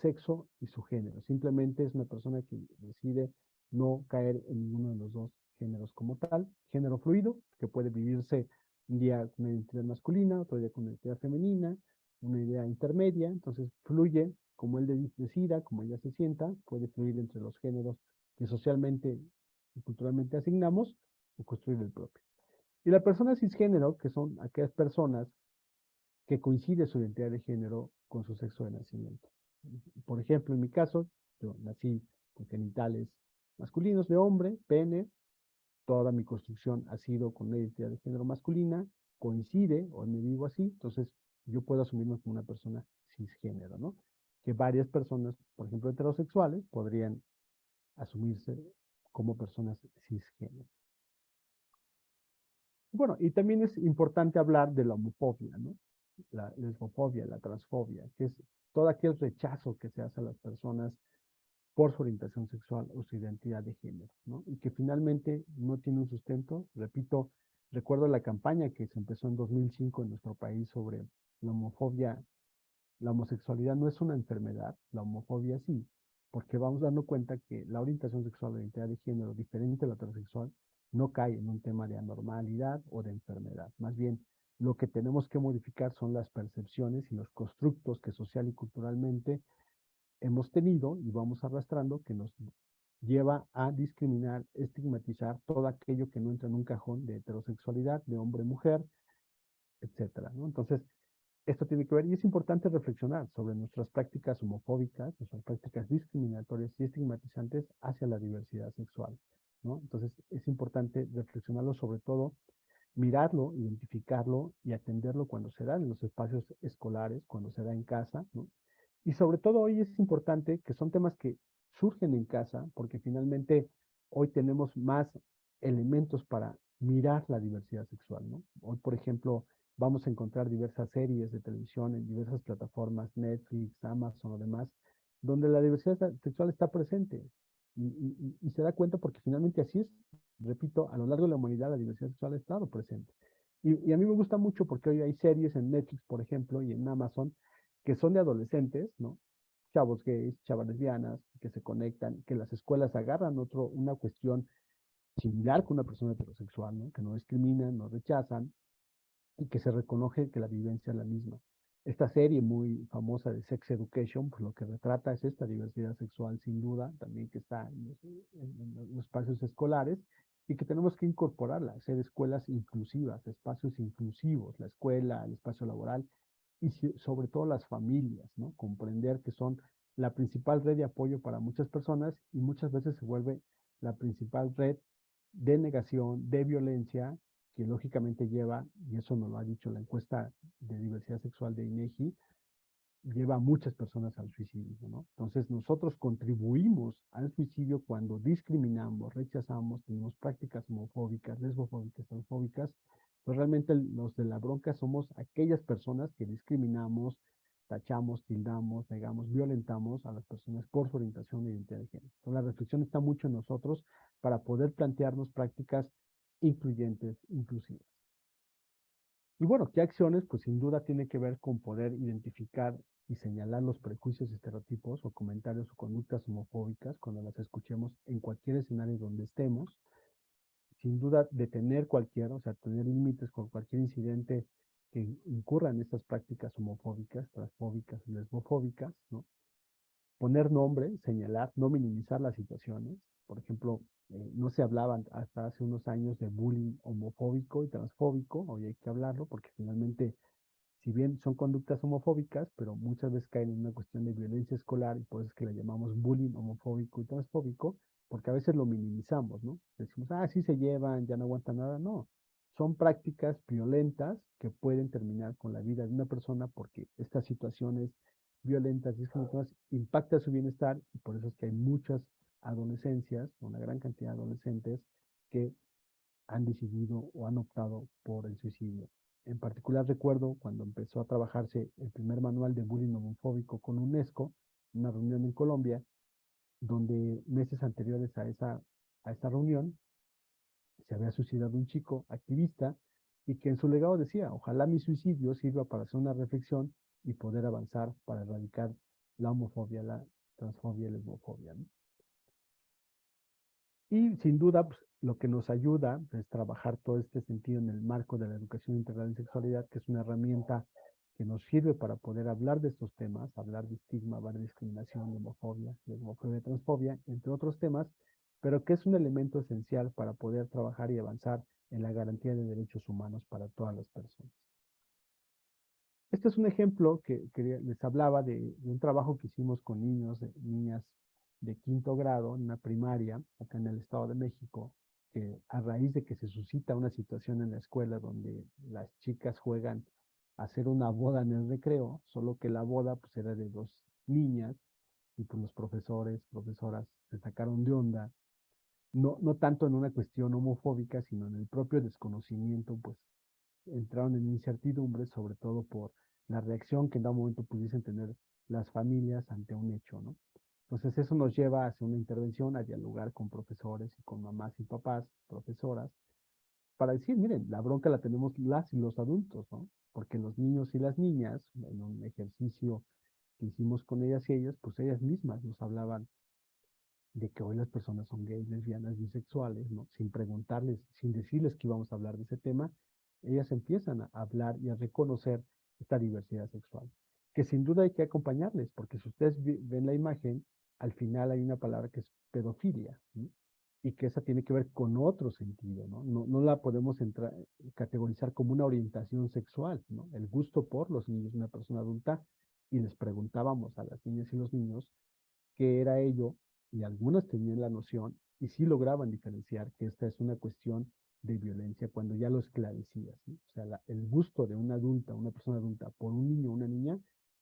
sexo y su género. Simplemente es una persona que decide no caer en ninguno de los dos géneros como tal. Género fluido, que puede vivirse un día con una identidad masculina, otro día con una identidad femenina, una idea intermedia, entonces fluye como él decida, como ella se sienta, puede fluir entre los géneros que socialmente y culturalmente asignamos o construir el propio. Y la persona cisgénero, que son aquellas personas que coincide su identidad de género con su sexo de nacimiento. Por ejemplo, en mi caso, yo nací con genitales masculinos de hombre, pene, toda mi construcción ha sido con una identidad de género masculina, coincide, o me vivo así, entonces yo puedo asumirme como una persona cisgénero, ¿no? Que varias personas, por ejemplo, heterosexuales, podrían asumirse como personas cisgénero. Bueno, y también es importante hablar de la homofobia, ¿no? La lesbofobia, la transfobia, que es todo aquel rechazo que se hace a las personas por su orientación sexual o su identidad de género, ¿no? Y que finalmente no tiene un sustento. Repito, recuerdo la campaña que se empezó en 2005 en nuestro país sobre la homofobia. La homosexualidad no es una enfermedad, la homofobia sí, porque vamos dando cuenta que la orientación sexual o la identidad de género diferente a la heterosexual no cae en un tema de anormalidad o de enfermedad. Más bien, lo que tenemos que modificar son las percepciones y los constructos que social y culturalmente hemos tenido y vamos arrastrando que nos lleva a discriminar, estigmatizar todo aquello que no entra en un cajón de heterosexualidad, de hombre-mujer, etcétera, ¿no? Entonces, esto tiene que ver, y es importante reflexionar sobre nuestras prácticas homofóbicas, nuestras prácticas discriminatorias y estigmatizantes hacia la diversidad sexual, ¿no? Entonces, es importante reflexionarlo, sobre todo, mirarlo, identificarlo y atenderlo cuando se da en los espacios escolares, cuando se da en casa, ¿no? Y sobre todo hoy es importante que son temas que surgen en casa, porque finalmente hoy tenemos más elementos para mirar la diversidad sexual, ¿no? Hoy, por ejemplo, vamos a encontrar diversas series de televisión en diversas plataformas, Netflix, Amazon o demás, donde la diversidad sexual está presente. Y se da cuenta porque finalmente así es, repito, a lo largo de la humanidad la diversidad sexual ha estado presente. Y a mí me gusta mucho porque hoy hay series en Netflix, por ejemplo, y en Amazon, que son de adolescentes, ¿no? Chavos gays, chavas lesbianas, que se conectan, que las escuelas agarran una cuestión similar con una persona heterosexual, ¿no? Que no discriminan, no rechazan, y que se reconoce que la vivencia es la misma. Esta serie muy famosa de Sex Education, pues lo que retrata es esta diversidad sexual, sin duda, también que está en los espacios escolares, y que tenemos que incorporarla, hacer escuelas inclusivas, espacios inclusivos, la escuela, el espacio laboral, y sobre todo las familias, ¿no? Comprender que son la principal red de apoyo para muchas personas y muchas veces se vuelve la principal red de negación, de violencia, que lógicamente lleva, y eso nos lo ha dicho la encuesta de diversidad sexual de INEGI, lleva a muchas personas al suicidio, ¿no? Entonces nosotros contribuimos al suicidio cuando discriminamos, rechazamos, tenemos prácticas homofóbicas, lesbofóbicas, transfóbicas, pues realmente los de la bronca somos aquellas personas que discriminamos, tachamos, tildamos, negamos, violentamos a las personas por su orientación e identidad de género. Entonces la reflexión está mucho en nosotros para poder plantearnos prácticas incluyentes, inclusivas. Y bueno, ¿qué acciones? Pues sin duda tiene que ver con poder identificar y señalar los prejuicios, estereotipos o comentarios o conductas homofóbicas cuando las escuchemos en cualquier escenario donde estemos. Sin duda detener o sea, tener límites con cualquier incidente que incurra en estas prácticas homofóbicas, transfóbicas, lesbofóbicas, ¿no? Poner nombre, señalar, no minimizar las situaciones. Por ejemplo, no se hablaban hasta hace unos años de bullying homofóbico y transfóbico, hoy hay que hablarlo porque finalmente, si bien son conductas homofóbicas, pero muchas veces caen en una cuestión de violencia escolar y por eso es que la llamamos bullying homofóbico y transfóbico, porque a veces lo minimizamos, ¿no? Decimos, ah, sí se llevan, ya no aguantan nada, no. Son prácticas violentas que pueden terminar con la vida de una persona porque estas situaciones violentas, discriminatorias, impactan su bienestar y por eso es que hay muchas adolescencias, una gran cantidad de adolescentes que han decidido o han optado por el suicidio. En particular recuerdo cuando empezó a trabajarse el primer manual de bullying homofóbico con UNESCO, una reunión en Colombia, donde meses anteriores a esa reunión se había suicidado un chico activista y que en su legado decía, ojalá mi suicidio sirva para hacer una reflexión y poder avanzar para erradicar la homofobia, la transfobia y la lesbofobia, ¿no? Y sin duda, pues, lo que nos ayuda es trabajar todo este sentido en el marco de la educación integral en sexualidad, que es una herramienta que nos sirve para poder hablar de estos temas, hablar de estigma, hablar de discriminación, de homofobia, lesbofobia, transfobia, entre otros temas, pero que es un elemento esencial para poder trabajar y avanzar en la garantía de derechos humanos para todas las personas. Este es un ejemplo que les hablaba de un trabajo que hicimos con niños, niñas de quinto grado en una primaria acá en el Estado de México, que a raíz de que se suscita una situación en la escuela donde las chicas juegan a hacer una boda en el recreo, solo que la boda pues era de dos niñas y pues los profesores, profesoras se sacaron de onda, no tanto en una cuestión homofóbica, sino en el propio desconocimiento, pues entraron en incertidumbre, sobre todo por la reacción que en dado momento pudiesen tener las familias ante un hecho, ¿no? Entonces eso nos lleva a hacer una intervención, a dialogar con profesores y con mamás y papás, profesoras, para decir, miren, la bronca la tenemos las y los adultos, ¿no? Porque los niños y las niñas, en un ejercicio que hicimos con ellas y ellos, pues ellas mismas nos hablaban de que hoy las personas son gays, lesbianas, bisexuales, ¿no? Sin preguntarles, sin decirles que íbamos a hablar de ese tema, ellas empiezan a hablar y a reconocer esta diversidad sexual, que sin duda hay que acompañarles, porque si ustedes ven la imagen, al final hay una palabra que es pedofilia, ¿no? Y que esa tiene que ver con otro sentido, ¿no? No la podemos categorizar como una orientación sexual, ¿no? El gusto por los niños de una persona adulta, y les preguntábamos a las niñas y los niños qué era ello, y algunas tenían la noción y sí lograban diferenciar que esta es una cuestión de violencia cuando ya lo esclarecías, ¿no? O sea, el gusto de una adulta, una persona adulta por un niño o una niña,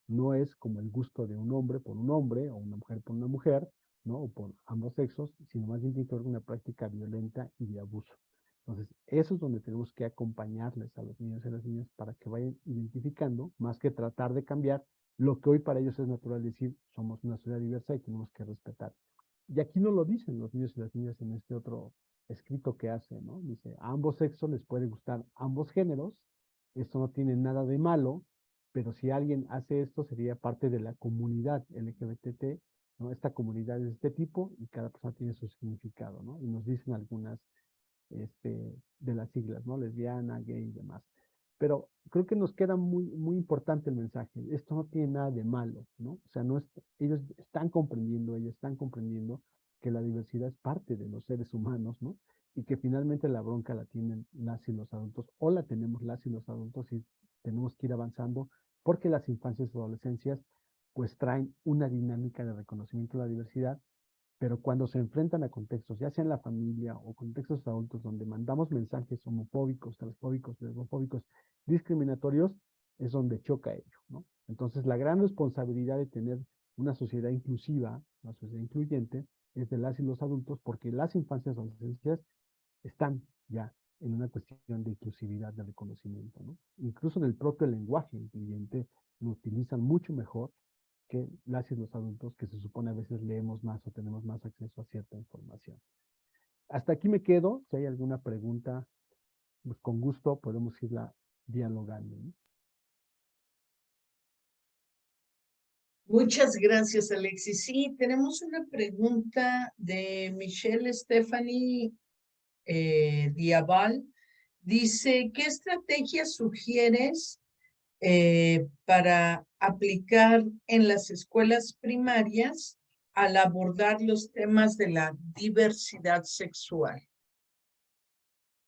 no es como el gusto de un hombre por un hombre o una mujer por una mujer, ¿no? O por ambos sexos, sino más bien tiene que ver con una práctica violenta y de abuso. Entonces, eso es donde tenemos que acompañarles a los niños y a las niñas para que vayan identificando, más que tratar de cambiar lo que hoy para ellos es natural decir, somos una sociedad diversa y tenemos que respetar. Y aquí no lo dicen los niños y las niñas en este otro escrito que hace, ¿no? Dice, a ambos sexos les puede gustar ambos géneros, esto no tiene nada de malo, pero si alguien hace esto sería parte de la comunidad LGBT, ¿no? Esta comunidad es de este tipo y cada persona tiene su significado, ¿no? Y nos dicen algunas de las siglas, ¿no? Lesbiana, gay y demás. Pero creo que nos queda muy importante el mensaje. Esto no tiene nada de malo, ¿no? O sea, ellos están comprendiendo que la diversidad es parte de los seres humanos, ¿no? Y que finalmente la bronca la tienen las y los adultos, o la tenemos las y los adultos, y tenemos que ir avanzando porque las infancias y adolescencias pues traen una dinámica de reconocimiento de la diversidad, pero cuando se enfrentan a contextos, ya sea en la familia o contextos adultos, donde mandamos mensajes homofóbicos, transfóbicos, lesbofóbicos, discriminatorios, es donde choca ello, ¿no? Entonces, la gran responsabilidad de tener una sociedad inclusiva, una sociedad incluyente, es de las y los adultos, porque las infancias y adolescencias están ya en una cuestión de inclusividad, de reconocimiento, ¿no? Incluso en el propio lenguaje incluyente lo utilizan mucho mejor que las y los adultos, que se supone a veces leemos más o tenemos más acceso a cierta información. Hasta aquí me quedo. Si hay alguna pregunta, pues con gusto podemos irla dialogando, ¿no? Muchas gracias, Alexis. Sí, tenemos una pregunta de Michelle Stephanie Diabal. Dice, ¿qué estrategias sugieres para aplicar en las escuelas primarias al abordar los temas de la diversidad sexual?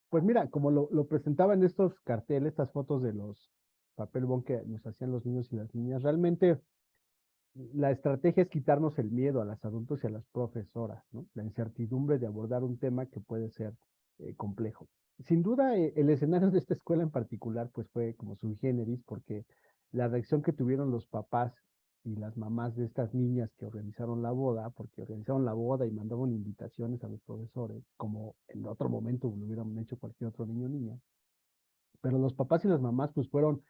Pues mira, como lo presentaba en estos carteles, estas fotos de los papel bond que nos hacían los niños y las niñas, realmente la estrategia es quitarnos el miedo a las adultos y a las profesoras, ¿no? La incertidumbre de abordar un tema que puede ser complejo. Sin duda, el escenario de esta escuela en particular, pues fue como sui generis, porque la reacción que tuvieron los papás y las mamás de estas niñas que organizaron la boda, porque organizaron la boda y mandaron invitaciones a los profesores, como en otro momento lo hubieran hecho cualquier otro niño o niña, pero los papás y las mamás pues fueron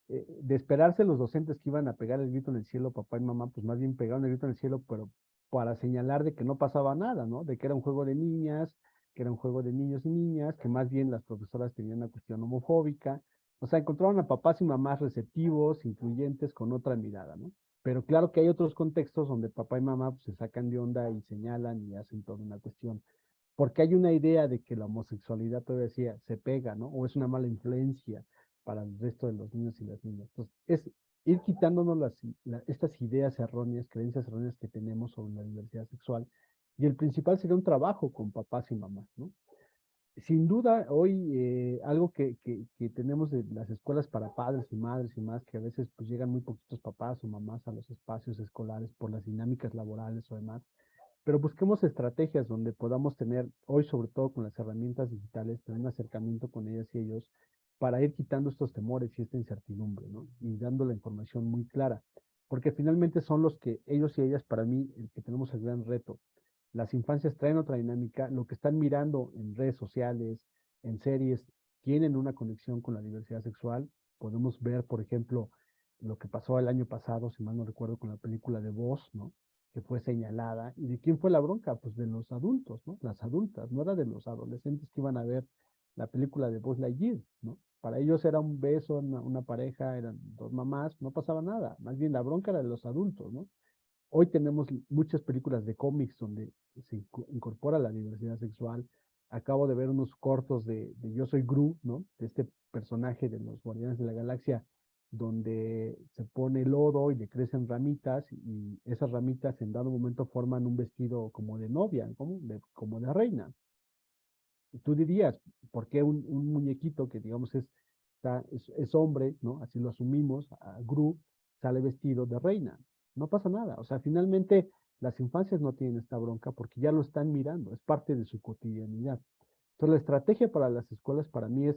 de esperarse los docentes que iban a pegar el grito en el cielo, papá y mamá, pues más bien pegaron el grito en el cielo, pero para señalar de que no pasaba nada, ¿no? De que era un juego de niñas, que era un juego de niños y niñas, que más bien las profesoras tenían una cuestión homofóbica. O sea, encontraron a papás y mamás receptivos, incluyentes, con otra mirada, ¿no? Pero claro que hay otros contextos donde papá y mamá pues, se sacan de onda y señalan y hacen toda una cuestión. Porque hay una idea de que la homosexualidad todavía decía, se pega, ¿no? O es una mala influencia para el resto de los niños y las niñas. Entonces, es ir quitándonos estas ideas erróneas, creencias erróneas que tenemos sobre la diversidad sexual. Y el principal sería un trabajo con papás y mamás, ¿no? Sin duda, hoy algo que tenemos de las escuelas para padres y madres y más, que a veces pues llegan muy poquitos papás o mamás a los espacios escolares por las dinámicas laborales o demás, pero busquemos estrategias donde podamos tener, hoy sobre todo con las herramientas digitales, tener un acercamiento con ellas y ellos para ir quitando estos temores y esta incertidumbre, ¿no? Y dando la información muy clara, porque finalmente son los que ellos y ellas, para mí, el que tenemos el gran reto. Las infancias traen otra dinámica, lo que están mirando en redes sociales, en series, tienen una conexión con la diversidad sexual. Podemos ver, por ejemplo, lo que pasó el año pasado, si mal no recuerdo, con la película de Voz, ¿no? Que fue señalada. ¿Y de quién fue la bronca? Pues de los adultos, ¿no? Las adultas, no era de los adolescentes que iban a ver la película de Buzz Lightyear, ¿no? Para ellos era un beso, una pareja, eran dos mamás, no pasaba nada. Más bien la bronca era de los adultos, ¿no? Hoy tenemos muchas películas de cómics donde se incorpora la diversidad sexual. Acabo de ver unos cortos de Yo Soy Gru, ¿no? De este personaje de los Guardianes de la Galaxia, donde se pone lodo y le crecen ramitas y esas ramitas en dado momento forman un vestido como de novia, como de reina. Y tú dirías, ¿por qué un muñequito que digamos es hombre, ¿no? Así lo asumimos, a Gru, sale vestido de reina? No pasa nada. O sea, finalmente las infancias no tienen esta bronca porque ya lo están mirando, es parte de su cotidianidad. Entonces, la estrategia para las escuelas para mí es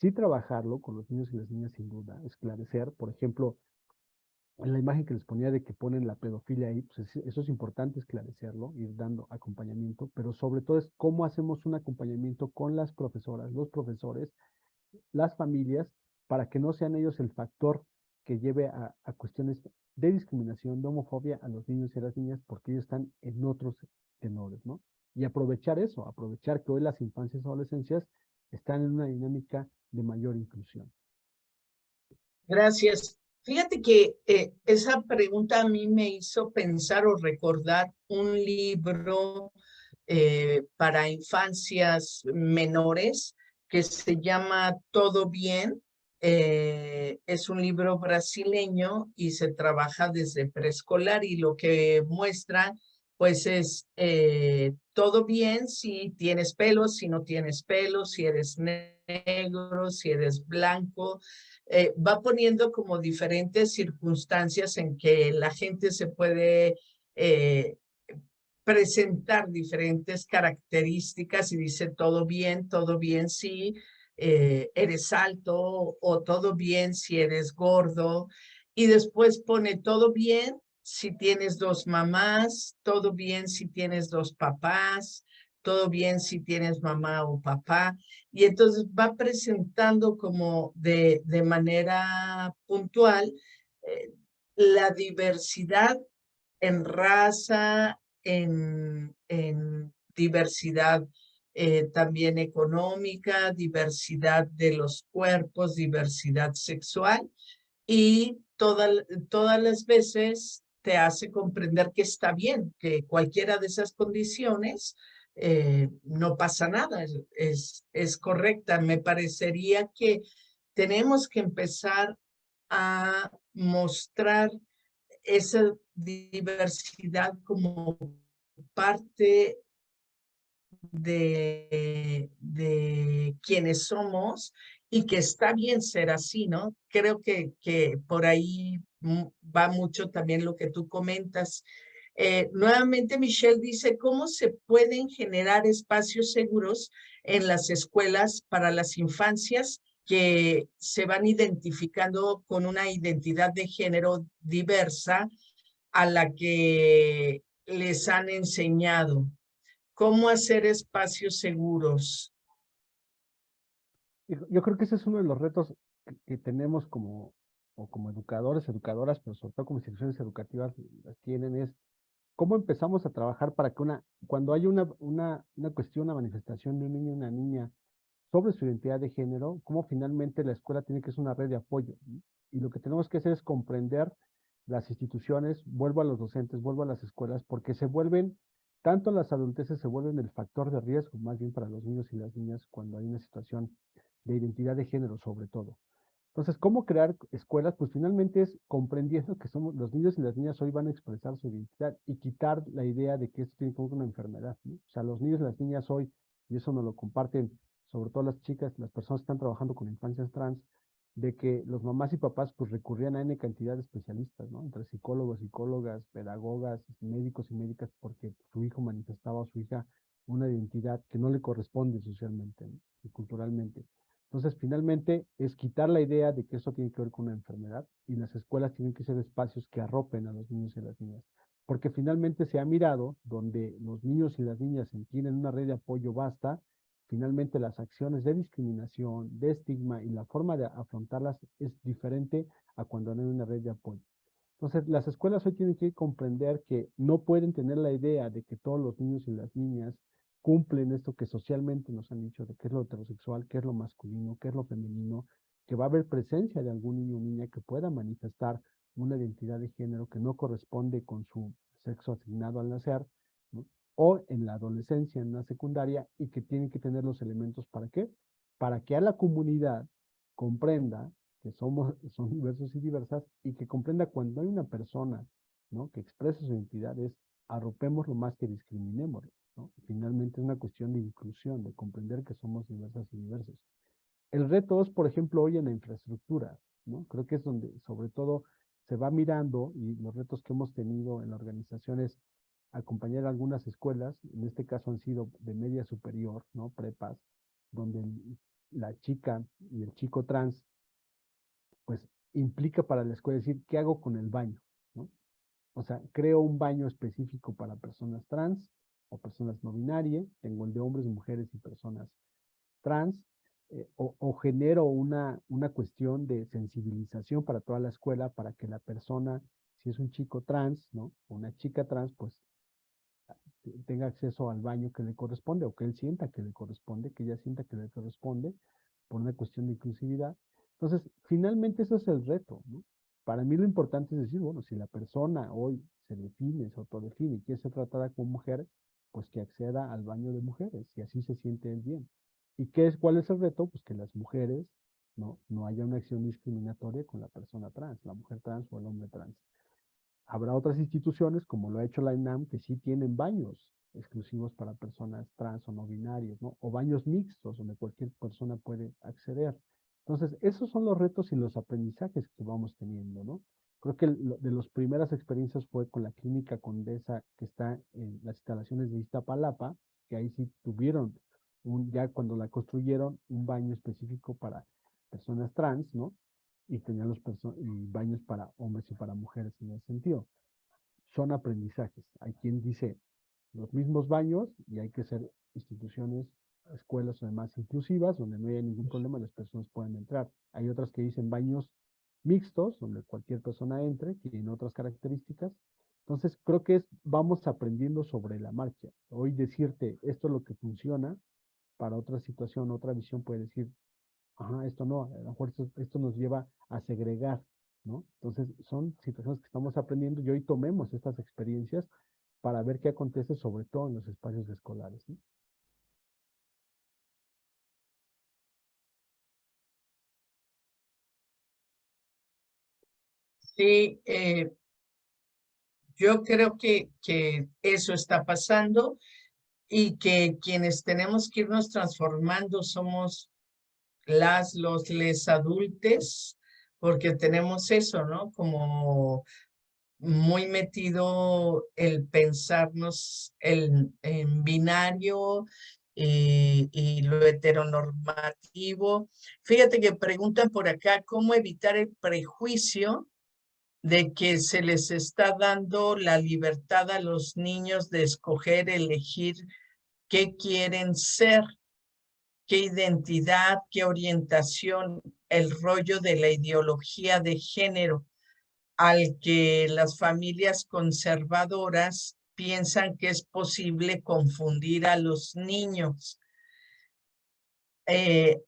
sí trabajarlo con los niños y las niñas sin duda, esclarecer, por ejemplo, en la imagen que les ponía de que ponen la pedofilia ahí, pues eso es importante esclarecerlo, ir dando acompañamiento, pero sobre todo es cómo hacemos un acompañamiento con las profesoras, los profesores, las familias, para que no sean ellos el factor que lleve a cuestiones de discriminación, de homofobia a los niños y a las niñas, porque ellos están en otros tenores, ¿no? Y aprovechar eso, aprovechar que hoy las infancias y adolescencias están en una dinámica de mayor inclusión. Gracias. Fíjate que esa pregunta a mí me hizo pensar o recordar un libro para infancias menores que se llama Todo Bien. Es un libro brasileño y se trabaja desde preescolar y lo que muestra pues es todo bien si tienes pelo, si no tienes pelo, si eres negro, si eres blanco. Va poniendo como diferentes circunstancias en que la gente se puede presentar diferentes características y dice todo bien si eres alto o todo bien si eres gordo y después pone todo bien si tienes dos mamás, todo bien si tienes dos papás, todo bien si tienes mamá o papá. Y entonces va presentando como de manera puntual eh, la diversidad en raza, en diversidad también económica, diversidad de los cuerpos, diversidad sexual y todas las veces te hace comprender que está bien, que cualquiera de esas condiciones no pasa nada, es correcta. Me parecería que tenemos que empezar a mostrar esa diversidad como parte de quienes somos y que está bien ser así, ¿no? Creo que por ahí va mucho también lo que tú comentas. Nuevamente, Michelle dice, ¿cómo se pueden generar espacios seguros en las escuelas para las infancias que se van identificando con una identidad de género diversa a la que les han enseñado? ¿Cómo hacer espacios seguros? Yo creo que ese es uno de los retos que tenemos como educadores, educadoras, pero sobre todo como instituciones educativas las tienen, es cómo empezamos a trabajar para que cuando hay una cuestión, una manifestación de un niño o una niña sobre su identidad de género, cómo finalmente la escuela tiene que ser una red de apoyo, ¿no? Y lo que tenemos que hacer es comprender las instituciones, vuelvo a los docentes, vuelvo a las escuelas, porque tanto las adulteces se vuelven el factor de riesgo, más bien para los niños y las niñas, cuando hay una situación de identidad de género sobre todo. Entonces, ¿cómo crear escuelas? Pues finalmente es comprendiendo que somos los niños y las niñas hoy van a expresar su identidad y quitar la idea de que esto tiene que ver con una enfermedad, ¿no? O sea, los niños y las niñas hoy, y eso nos lo comparten sobre todo las chicas, las personas que están trabajando con infancias trans, de que los mamás y papás pues recurrían a N cantidad de especialistas, ¿no? Entre psicólogos, psicólogas, pedagogas, médicos y médicas, porque su hijo manifestaba a su hija una identidad que no le corresponde socialmente, ¿no? Y culturalmente. Entonces, finalmente, es quitar la idea de que eso tiene que ver con una enfermedad y las escuelas tienen que ser espacios que arropen a los niños y a las niñas. Porque finalmente se ha mirado donde los niños y las niñas tienen una red de apoyo vasta, finalmente las acciones de discriminación, de estigma y la forma de afrontarlas es diferente a cuando no hay una red de apoyo. Entonces, las escuelas hoy tienen que comprender que no pueden tener la idea de que todos los niños y las niñas cumplen esto que socialmente nos han dicho de qué es lo heterosexual, qué es lo masculino, qué es lo femenino, que va a haber presencia de algún niño o niña que pueda manifestar una identidad de género que no corresponde con su sexo asignado al nacer, ¿no? O en la adolescencia, en la secundaria, y que tienen que tener los elementos para qué, para que a la comunidad comprenda que son diversos y diversas, y que comprenda cuando hay una persona, ¿no?, que expresa su identidad, es arropémoslo más que discriminémoslo, ¿no? Finalmente es una cuestión de inclusión, de comprender que somos diversas y diversos. El reto es, por ejemplo, hoy en la infraestructura, ¿no? Creo que es donde sobre todo se va mirando, y los retos que hemos tenido en la organización es acompañar a algunas escuelas, en este caso han sido de media superior, ¿no?, prepas, donde la chica y el chico trans, pues implica para la escuela decir, ¿qué hago con el baño?, ¿no? O sea, creo un baño específico para personas trans o personas no binarias, tengo el de hombres, mujeres y personas trans, o genero una cuestión de sensibilización para toda la escuela para que la persona, si es un chico trans, ¿no?, o una chica trans, pues tenga acceso al baño que le corresponde, o que él sienta que le corresponde, que ella sienta que le corresponde, por una cuestión de inclusividad. Entonces, finalmente eso es el reto, ¿no? Para mí lo importante es decir, bueno, si la persona hoy se define, se autodefine y quiere ser tratada como mujer, pues que acceda al baño de mujeres, y así se siente él bien. ¿Y cuál es el reto? Pues que las mujeres, no haya una acción discriminatoria con la persona trans, la mujer trans o el hombre trans. Habrá otras instituciones, como lo ha hecho la UNAM, que sí tienen baños exclusivos para personas trans o no binarias, ¿no? O baños mixtos, donde cualquier persona puede acceder. Entonces, esos son los retos y los aprendizajes que vamos teniendo, ¿no? Creo que de las primeras experiencias fue con la Clínica Condesa, que está en las instalaciones de Iztapalapa, que ahí sí tuvieron, ya cuando la construyeron, un baño específico para personas trans, ¿no? Y tenían y baños para hombres y para mujeres en ese sentido. Son aprendizajes. Hay quien dice los mismos baños, y hay que ser instituciones, escuelas además inclusivas, donde no haya ningún problema, las personas puedan entrar. Hay otras que dicen baños mixtos, donde cualquier persona entre, tienen otras características. Entonces, creo que vamos aprendiendo sobre la marcha. Hoy decirte esto es lo que funciona, para otra situación, otra visión puede decir, ajá, esto no, a lo mejor esto nos lleva a segregar, ¿no? Entonces, son situaciones que estamos aprendiendo, y hoy tomemos estas experiencias para ver qué acontece, sobre todo en los espacios escolares, ¿no? Sí, yo creo que eso está pasando y que quienes tenemos que irnos transformando somos les adultes, porque tenemos eso, ¿no? Como muy metido el pensarnos en binario y lo heteronormativo. Fíjate que preguntan por acá cómo evitar el prejuicio de que se les está dando la libertad a los niños de escoger, elegir qué quieren ser, qué identidad, qué orientación, el rollo de la ideología de género al que las familias conservadoras piensan que es posible confundir a los niños.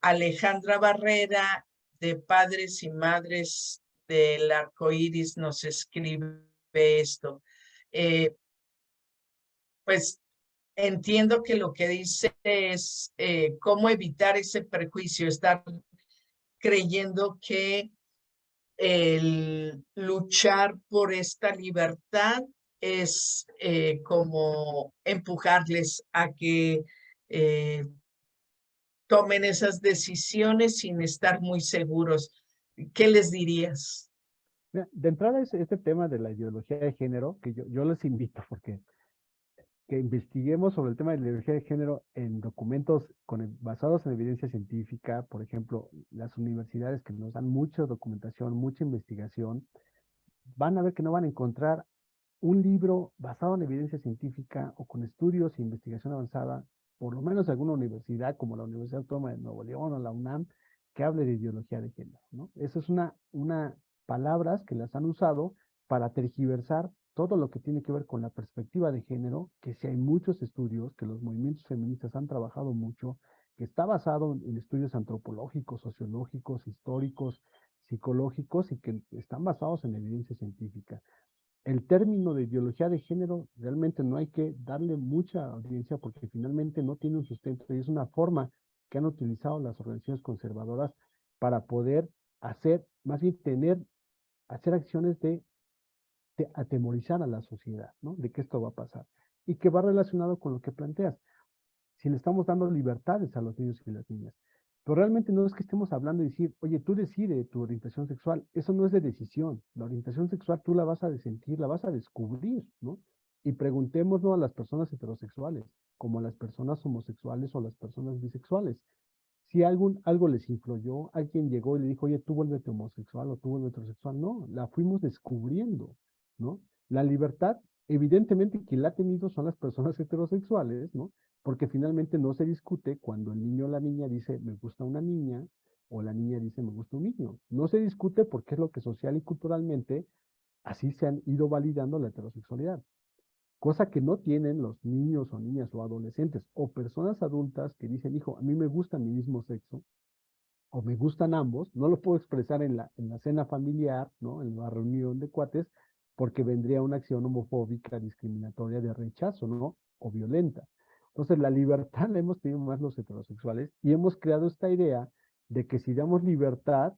Alejandra Barrera, de Padres y Madres del Arco Iris, nos escribe esto. Pues entiendo que lo que dice es cómo evitar ese prejuicio, estar creyendo que el luchar por esta libertad es como empujarles a que eh, tomen esas decisiones sin estar muy seguros. ¿Qué les dirías? Mira, de entrada es este tema de la ideología de género, que yo les invito, porque que investiguemos sobre el tema de la ideología de género en documentos basados en evidencia científica. Por ejemplo, las universidades que nos dan mucha documentación, mucha investigación, van a ver que no van a encontrar un libro basado en evidencia científica o con estudios e investigación avanzada, por lo menos alguna universidad como la Universidad Autónoma de Nuevo León o la UNAM, que hable de ideología de género, ¿no? Eso es una palabras que las han usado para tergiversar todo lo que tiene que ver con la perspectiva de género, que sí hay muchos estudios, que los movimientos feministas han trabajado mucho, que está basado en estudios antropológicos, sociológicos, históricos, psicológicos, y que están basados en evidencia científica. El término de ideología de género realmente no hay que darle mucha audiencia, porque finalmente no tiene un sustento, y es una forma que han utilizado las organizaciones conservadoras para poder hacer, más bien hacer acciones de atemorizar a la sociedad, ¿no? De que esto va a pasar. Y que va relacionado con lo que planteas. Si le estamos dando libertades a los niños y las niñas. Pero realmente no es que estemos hablando y decir, oye, tú decides tu orientación sexual. Eso no es de decisión. La orientación sexual tú la vas a sentir, la vas a descubrir, ¿no? Y preguntémoslo a las personas heterosexuales, como a las personas homosexuales o las personas bisexuales. Si algo les influyó, alguien llegó y le dijo, oye, tú vuélvete homosexual o tú vuélvete heterosexual. No, la fuimos descubriendo, ¿no? La libertad, evidentemente, quien la ha tenido son las personas heterosexuales, ¿no? Porque finalmente no se discute cuando el niño o la niña dice, me gusta una niña, o la niña dice, me gusta un niño. No se discute porque es lo que social y culturalmente así se han ido validando la heterosexualidad, cosa que no tienen los niños o niñas o adolescentes o personas adultas que dicen, hijo, a mí me gusta mi mismo sexo o me gustan ambos, no lo puedo expresar en la cena familiar, ¿no? En la reunión de cuates, porque vendría una acción homofóbica, discriminatoria de rechazo, ¿no? O violenta. Entonces, la libertad la hemos tenido más los heterosexuales y hemos creado esta idea de que si damos libertad,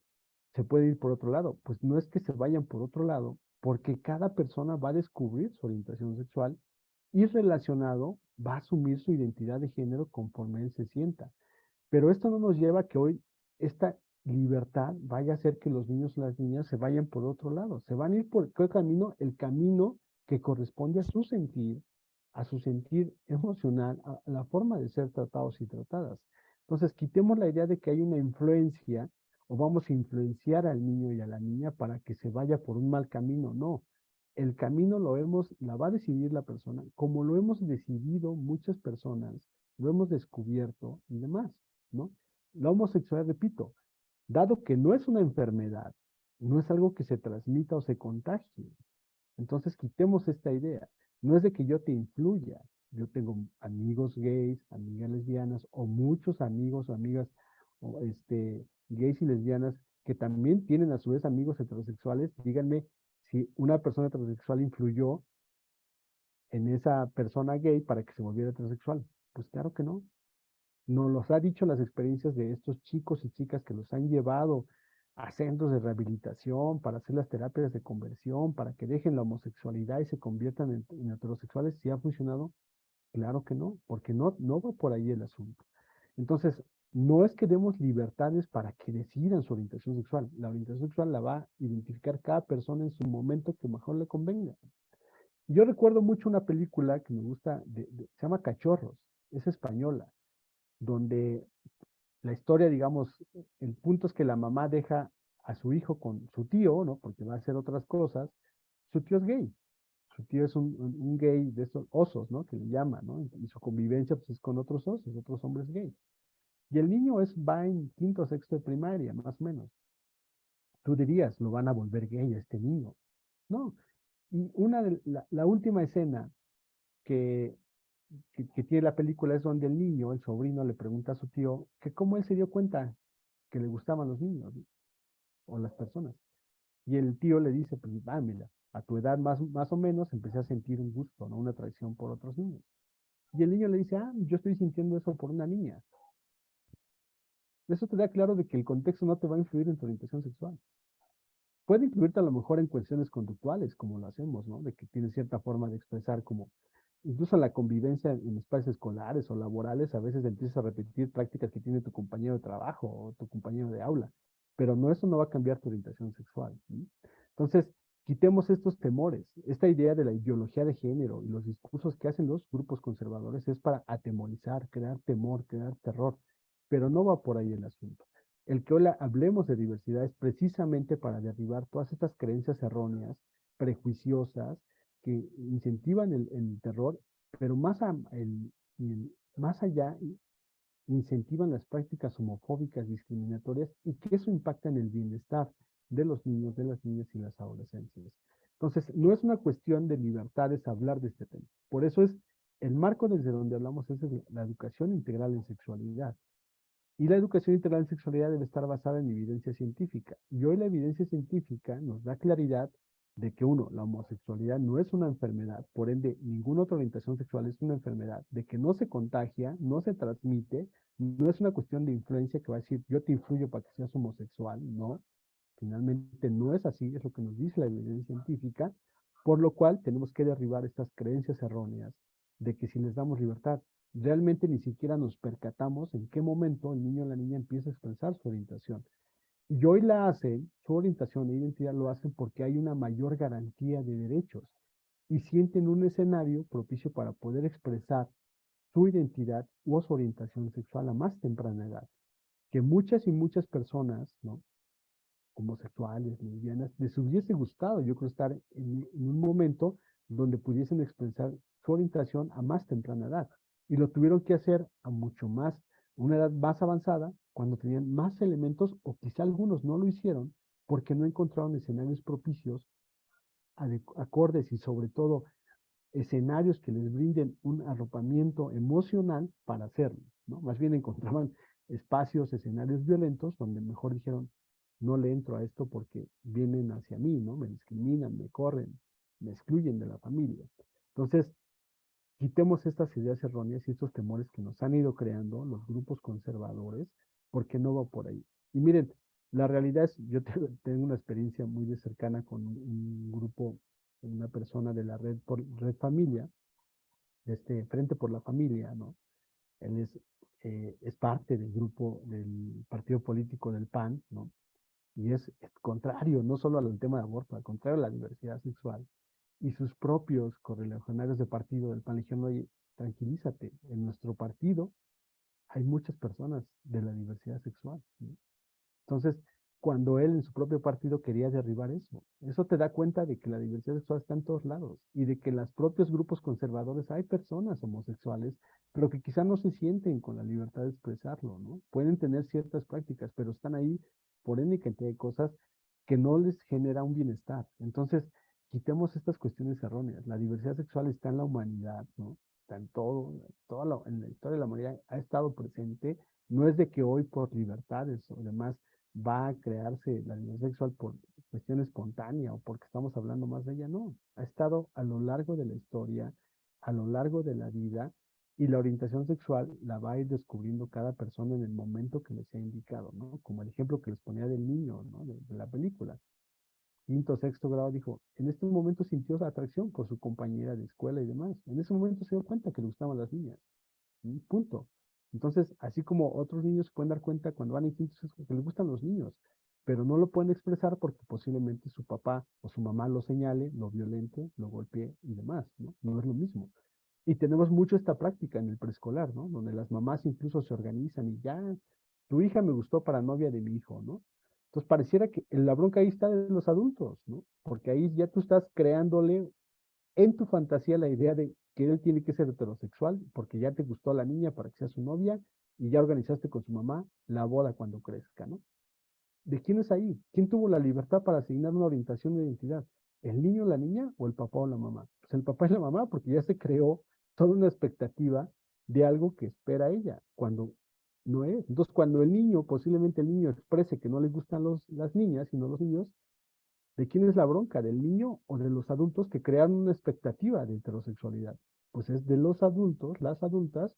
se puede ir por otro lado. Pues no es que se vayan por otro lado, porque cada persona va a descubrir su orientación sexual y relacionado va a asumir su identidad de género conforme él se sienta. Pero esto no nos lleva a que hoy esta libertad vaya a hacer que los niños y las niñas se vayan por otro lado. Se van a ir por qué camino, el camino que corresponde a su sentir emocional, a la forma de ser tratados y tratadas. Entonces, quitemos la idea de que hay una influencia o vamos a influenciar al niño y a la niña para que se vaya por un mal camino. No, el camino la va a decidir la persona, como lo hemos decidido muchas personas, lo hemos descubierto y demás, ¿no? La homosexualidad, repito, dado que no es una enfermedad, no es algo que se transmita o se contagie. Entonces quitemos esta idea. No es de que yo te influya. Yo tengo amigos gays, amigas lesbianas, o muchos amigos o amigas o gays y lesbianas que también tienen a su vez amigos heterosexuales. Díganme si una persona heterosexual influyó en esa persona gay para que se volviera heterosexual. Pues claro que no. Nos los ha dicho las experiencias de estos chicos y chicas que los han llevado a centros de rehabilitación para hacer las terapias de conversión, para que dejen la homosexualidad y se conviertan en heterosexuales. ¿Sí ha funcionado? Claro que no, porque no va por ahí el asunto. Entonces, no es que demos libertades para que decidan su orientación sexual. La orientación sexual la va a identificar cada persona en su momento que mejor le convenga. Yo recuerdo mucho una película que me gusta, se llama Cachorros, es española, donde la historia, digamos, el punto es que la mamá deja a su hijo con su tío, ¿no? Porque va a hacer otras cosas. Su tío es gay. Su tío es un gay de estos osos, ¿no? Que le llaman, ¿no? Y su convivencia pues, es con otros osos, otros hombres gays. Y el niño va en quinto o sexto de primaria, más o menos. Tú dirías, lo van a volver gay a este niño. No. Y la última escena que, que tiene la película es donde el niño, el sobrino, le pregunta a su tío que cómo él se dio cuenta que le gustaban los niños, ¿no? O las personas. Y el tío le dice, pues, mira, a tu edad más o menos empecé a sentir un gusto, ¿no? Una atracción por otros niños. Y el niño le dice, yo estoy sintiendo eso por una niña. Eso te da claro de que el contexto no te va a influir en tu orientación sexual. Puede influirte a lo mejor en cuestiones conductuales, como lo hacemos, ¿no? De que tienes cierta forma de expresar como, incluso la convivencia en espacios escolares o laborales, a veces empiezas a repetir prácticas que tiene tu compañero de trabajo o tu compañero de aula, pero eso no va a cambiar tu orientación sexual, ¿sí? Entonces, quitemos estos temores. Esta idea de la ideología de género y los discursos que hacen los grupos conservadores es para atemorizar, crear temor, crear terror, pero no va por ahí el asunto. El que hoy hablemos de diversidad es precisamente para derribar todas estas creencias erróneas, prejuiciosas, que incentivan el terror, pero más allá incentivan las prácticas homofóbicas, discriminatorias y que eso impacta en el bienestar de los niños, de las niñas y las adolescencias. Entonces, no es una cuestión de libertades hablar de este tema. Por eso es el marco desde donde hablamos es la educación integral en sexualidad. Y la educación integral en sexualidad debe estar basada en evidencia científica. Y hoy la evidencia científica nos da claridad de que uno, la homosexualidad no es una enfermedad, por ende, ninguna otra orientación sexual es una enfermedad, de que no se contagia, no se transmite, no es una cuestión de influencia que va a decir yo te influyo para que seas homosexual, no. finalmente no es así, es lo que nos dice la evidencia científica, por lo cual tenemos que derribar estas creencias erróneas de que si les damos libertad, realmente ni siquiera nos percatamos en qué momento el niño o la niña empieza a expresar su orientación. Y hoy la hacen, su orientación e identidad lo hacen porque hay una mayor garantía de derechos y sienten un escenario propicio para poder expresar su identidad o su orientación sexual a más temprana edad. Que muchas y muchas personas, ¿no? Homosexuales, lesbianas, les hubiese gustado, yo creo, estar en un momento donde pudiesen expresar su orientación a más temprana edad. Y lo tuvieron que hacer a mucho más, una edad más avanzada, cuando tenían más elementos, o quizá algunos no lo hicieron, porque no encontraron escenarios propicios, acordes y sobre todo escenarios que les brinden un arropamiento emocional para hacerlo, ¿no? Más bien encontraban espacios, escenarios violentos donde mejor dijeron, no le entro a esto porque vienen hacia mí, ¿no? Me discriminan, me corren, me excluyen de la familia. Entonces, quitemos estas ideas erróneas y estos temores que nos han ido creando los grupos conservadores, porque no va por ahí. Y miren, la realidad es, yo tengo una experiencia muy de cercana con un grupo, una persona de la red, Red Familia, Frente por la Familia, ¿no? Él es parte del grupo del partido político del PAN, ¿no? Y es contrario, no solo al tema de aborto, al contrario a la diversidad sexual. Y sus propios correligionarios de partido del PAN le dijeron, oye, tranquilízate, en nuestro partido hay muchas personas de la diversidad sexual, ¿no? Entonces, cuando él en su propio partido quería derribar eso te da cuenta de que la diversidad sexual está en todos lados y de que en los propios grupos conservadores hay personas homosexuales, pero que quizá no se sienten con la libertad de expresarlo, ¿no? Pueden tener ciertas prácticas, pero están ahí por N cantidad de cosas que no les genera un bienestar. Entonces, quitemos estas cuestiones erróneas. La diversidad sexual está en la humanidad, ¿no? Está en todo, en la historia de la humanidad ha estado presente. No es de que hoy por libertades o demás va a crearse la diversidad sexual por cuestión espontánea o porque estamos hablando más de ella, no. Ha estado a lo largo de la historia, a lo largo de la vida, y la orientación sexual la va a ir descubriendo cada persona en el momento que les sea indicado, ¿no? Como el ejemplo que les ponía del niño, ¿no? De la película. Quinto, sexto grado dijo, en este momento sintió atracción por su compañera de escuela y demás. En ese momento se dio cuenta que le gustaban las niñas. Punto. Entonces, así como otros niños se pueden dar cuenta cuando van en quinto sexto que les gustan los niños, pero no lo pueden expresar porque posiblemente su papá o su mamá lo señale, lo violente, lo golpee y demás, ¿no? No es lo mismo. Y tenemos mucho esta práctica en el preescolar, ¿no? Donde las mamás incluso se organizan y ya, tu hija me gustó para novia de mi hijo, ¿no? Entonces pareciera que la bronca ahí está de los adultos, ¿no? Porque ahí ya tú estás creándole en tu fantasía la idea de que él tiene que ser heterosexual porque ya te gustó la niña para que sea su novia y ya organizaste con su mamá la boda cuando crezca, ¿no? ¿De quién es ahí? ¿Quién tuvo la libertad para asignar una orientación de identidad? ¿El niño, la niña o el papá o la mamá? Pues el papá y la mamá, porque ya se creó toda una expectativa de algo que espera ella, cuando no es. Entonces, cuando el niño, posiblemente el niño exprese que no le gustan las niñas, sino los niños, ¿de quién es la bronca? ¿Del niño o de los adultos que crearon una expectativa de heterosexualidad? Pues es de los adultos, las adultas,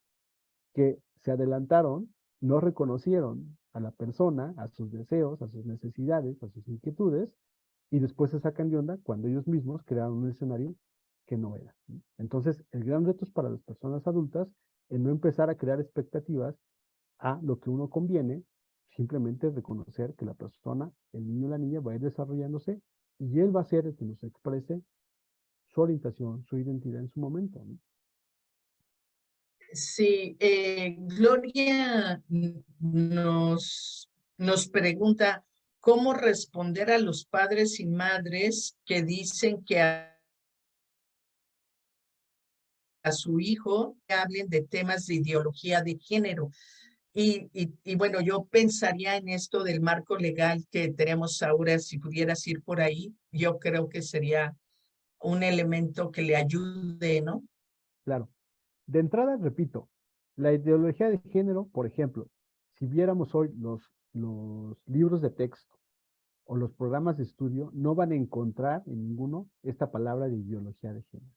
que se adelantaron, no reconocieron a la persona, a sus deseos, a sus necesidades, a sus inquietudes, y después se sacan de onda cuando ellos mismos crearon un escenario que no era. Entonces, el gran reto es para las personas adultas en no empezar a crear expectativas a lo que uno conviene, simplemente reconocer que la persona, el niño o la niña, va a ir desarrollándose y él va a ser el que nos exprese su orientación, su identidad en su momento, ¿no? Sí, Gloria nos pregunta cómo responder a los padres y madres que dicen que a su hijo hablen de temas de ideología de género. Y bueno, yo pensaría en esto del marco legal que tenemos ahora, si pudieras ir por ahí, yo creo que sería un elemento que le ayude, ¿no? Claro. De entrada, repito, la ideología de género, por ejemplo, si viéramos hoy los libros de texto o los programas de estudio, no van a encontrar en ninguno esta palabra de ideología de género.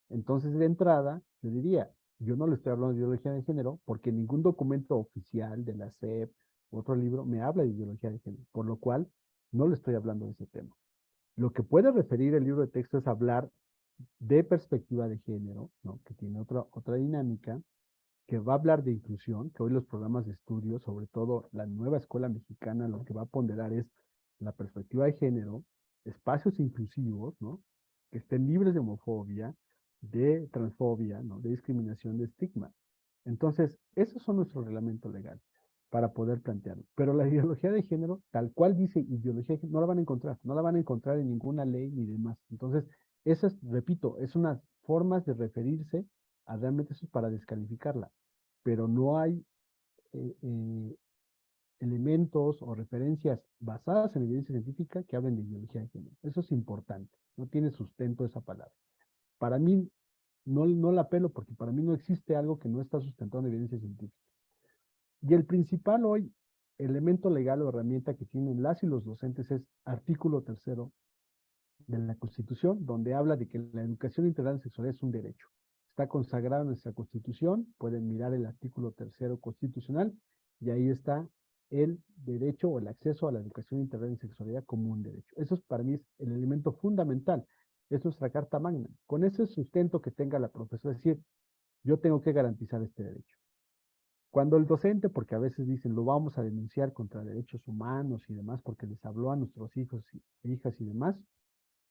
Entonces, de entrada, yo diría, yo no le estoy hablando de ideología de género porque ningún documento oficial de la SEP u otro libro me habla de ideología de género, por lo cual No le estoy hablando de ese tema. Lo que puede referir el libro de texto es hablar de perspectiva de género, ¿no? Que tiene otra dinámica, que va a hablar de inclusión, que hoy los programas de estudio, sobre todo la nueva escuela mexicana, lo que va a ponderar es la perspectiva de género, espacios inclusivos, ¿no? Que estén libres de homofobia, de transfobia, ¿no? De discriminación, de estigma. Entonces, esos son nuestro reglamento legal para poder plantearlo. Pero la ideología de género, tal cual dice ideología de género, no la van a encontrar, no la van a encontrar en ninguna ley ni demás. Entonces, esas, repito, es unas formas de referirse a realmente eso para descalificarla, pero no hay eh, eh, elementos o referencias basadas en evidencia científica que hablen de ideología de género. Eso es importante, no tiene sustento esa palabra. Para mí, no la apelo porque para mí no existe algo que no está sustentado en evidencia científica. Y el principal hoy elemento legal o herramienta que tienen las y los docentes es artículo 3 de la Constitución, donde habla de que la educación integral en sexualidad es un derecho. Está consagrado en nuestra Constitución, pueden mirar el artículo 3 constitucional, y ahí está el derecho o el acceso a la educación integral en sexualidad como un derecho. Eso es, para mí es el elemento fundamental, es nuestra Carta Magna. Con ese sustento que tenga la profesora, es decir, yo tengo que garantizar este derecho. Cuando el docente, porque a veces dicen, lo vamos a denunciar contra derechos humanos y demás, porque les habló a nuestros hijos e hijas y demás,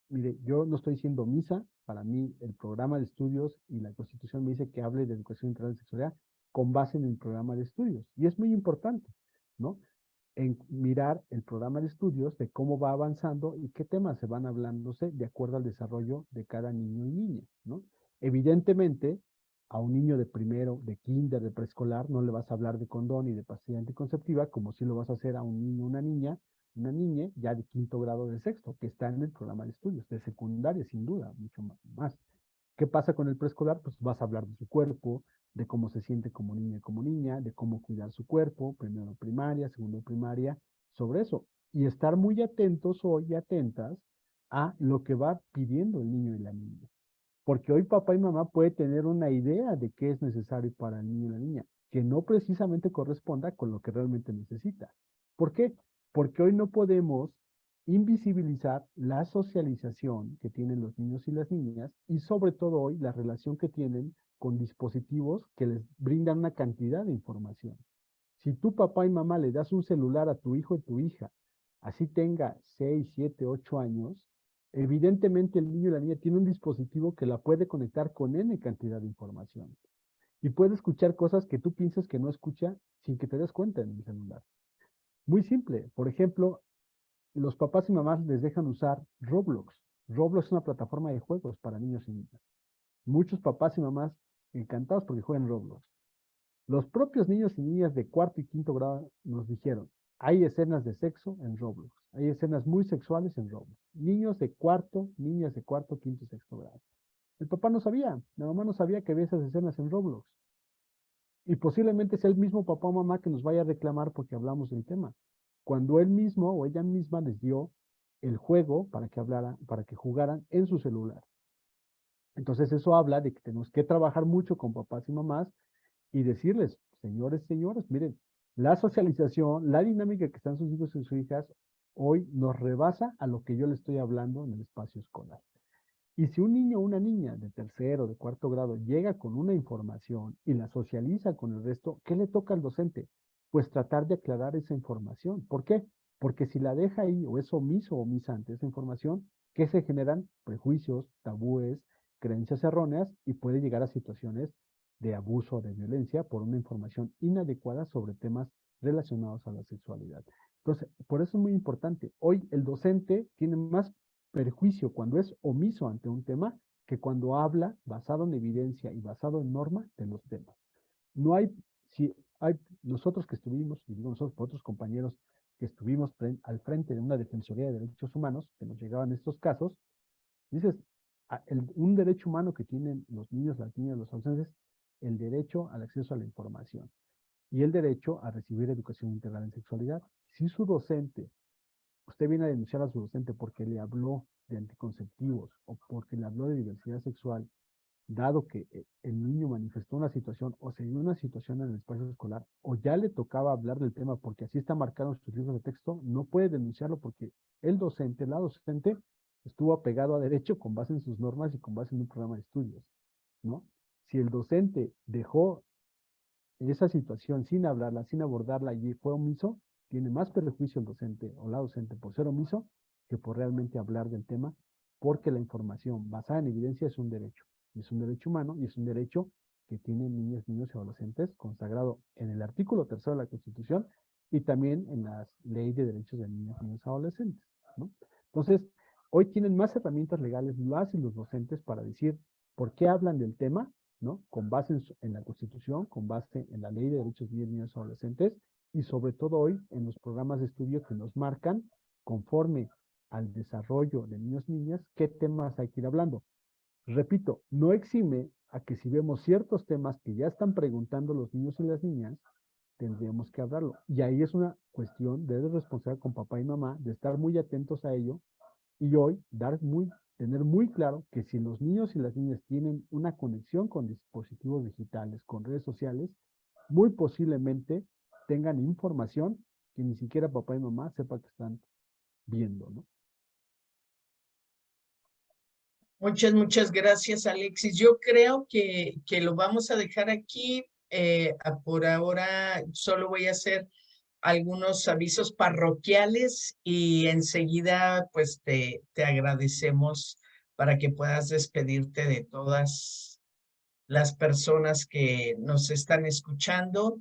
mire, yo no estoy siendo misa, para mí el programa de estudios y la Constitución me dice que hable de educación integral en sexualidad con base en el programa de estudios. Y es muy importante, ¿no? En mirar el programa de estudios de cómo va avanzando y qué temas se van hablándose de acuerdo al desarrollo de cada niño y niña, ¿no? Evidentemente, a un niño de primero, de kinder, de preescolar, no le vas a hablar de condón y de pastilla anticonceptiva como si lo vas a hacer a un niño, una niña ya de quinto grado de sexto, que está en el programa de estudios, de secundaria sin duda, mucho más. ¿Qué pasa con el preescolar? Pues vas a hablar de su cuerpo, de cómo se siente como niña, de cómo cuidar su cuerpo, primero de primaria, segundo de primaria, sobre eso. Y estar muy atentos hoy y atentas a lo que va pidiendo el niño y la niña. Porque hoy papá y mamá puede tener una idea de qué es necesario para el niño y la niña, que no precisamente corresponda con lo que realmente necesita. ¿Por qué? Porque hoy no podemos invisibilizar la socialización que tienen los niños y las niñas y sobre todo hoy la relación que tienen con dispositivos que les brindan una cantidad de información. Si tú papá y mamá le das un celular a tu hijo y tu hija, así tenga 6, 7, 8 años, evidentemente el niño y la niña tiene un dispositivo que la puede conectar con N cantidad de información. Y puede escuchar cosas que tú piensas que no escucha sin que te des cuenta en el celular. Muy simple. Por ejemplo, los papás y mamás les dejan usar Roblox. Roblox es una plataforma de juegos para niños y niñas. Muchos papás y mamás encantados porque juegan Roblox. Los propios niños y niñas de cuarto y quinto grado nos dijeron, hay escenas de sexo en Roblox, hay escenas muy sexuales en Roblox. Niños de cuarto, niñas de cuarto, quinto y sexto grado. El papá no sabía, la mamá no sabía que había esas escenas en Roblox. Y posiblemente sea el mismo papá o mamá que nos vaya a reclamar porque hablamos del tema. Cuando él mismo o ella misma les dio el juego para que jugaran en su celular. Entonces eso habla de que tenemos que trabajar mucho con papás y mamás y decirles, señores, señores, miren, la socialización, la dinámica que están sus hijos y sus hijas, hoy nos rebasa a lo que yo le estoy hablando en el espacio escolar. Y si un niño o una niña de tercero, de cuarto grado llega con una información y la socializa con el resto, ¿qué le toca al docente? Pues tratar de aclarar esa información. ¿Por qué? Porque si la deja ahí o es omiso o omisa ante esa información, ¿qué se generan? Prejuicios, tabúes, creencias erróneas y puede llegar a situaciones de abuso o de violencia por una información inadecuada sobre temas relacionados a la sexualidad. Entonces, por eso es muy importante. Hoy el docente tiene más perjuicio cuando es omiso ante un tema que cuando habla basado en evidencia y basado en norma de los temas. No hay, si hay nosotros que estuvimos, y digo nosotros por otros compañeros que estuvimos al frente de una Defensoría de Derechos Humanos, que nos llegaban estos casos, dices, un derecho humano que tienen los niños, las niñas, los adolescentes, el derecho al acceso a la información y el derecho a recibir educación integral en sexualidad. Si su docente, usted viene a denunciar a su docente porque le habló de anticonceptivos o porque le habló de diversidad sexual dado que el niño manifestó una situación o se dio una situación en el espacio escolar o ya le tocaba hablar del tema porque así está marcado en sus libros de texto, no puede denunciarlo porque el docente, la docente, estuvo apegado a derecho con base en sus normas y con base en un programa de estudios, ¿no? Si el docente dejó esa situación sin hablarla, sin abordarla y fue omiso, tiene más perjuicio el docente o la docente por ser omiso que por realmente hablar del tema, porque la información basada en evidencia es un derecho. Es un derecho humano y es un derecho que tienen niñas, niños y adolescentes consagrado en el artículo 3 de la Constitución y también en la Ley de Derechos de Niños, Niños y Adolescentes, ¿no? Entonces, hoy tienen más herramientas legales las y los docentes para decir por qué hablan del tema, ¿no? Con base en la Constitución, con base en la Ley de Derechos de Niños y Adolescentes y sobre todo hoy en los programas de estudio que nos marcan conforme al desarrollo de niños y niñas qué temas hay que ir hablando. Repito, no exime a que si vemos ciertos temas que ya están preguntando los niños y las niñas, tendríamos que hablarlo. Y ahí es una cuestión de responsabilidad con papá y mamá, de estar muy atentos a ello y hoy tener muy claro que si los niños y las niñas tienen una conexión con dispositivos digitales, con redes sociales, muy posiblemente tengan información que ni siquiera papá y mamá sepan que están viendo, ¿no? Muchas gracias, Alexis. Yo creo que lo vamos a dejar aquí. Por ahora solo voy a hacer algunos avisos parroquiales y enseguida pues te agradecemos para que puedas despedirte de todas las personas que nos están escuchando.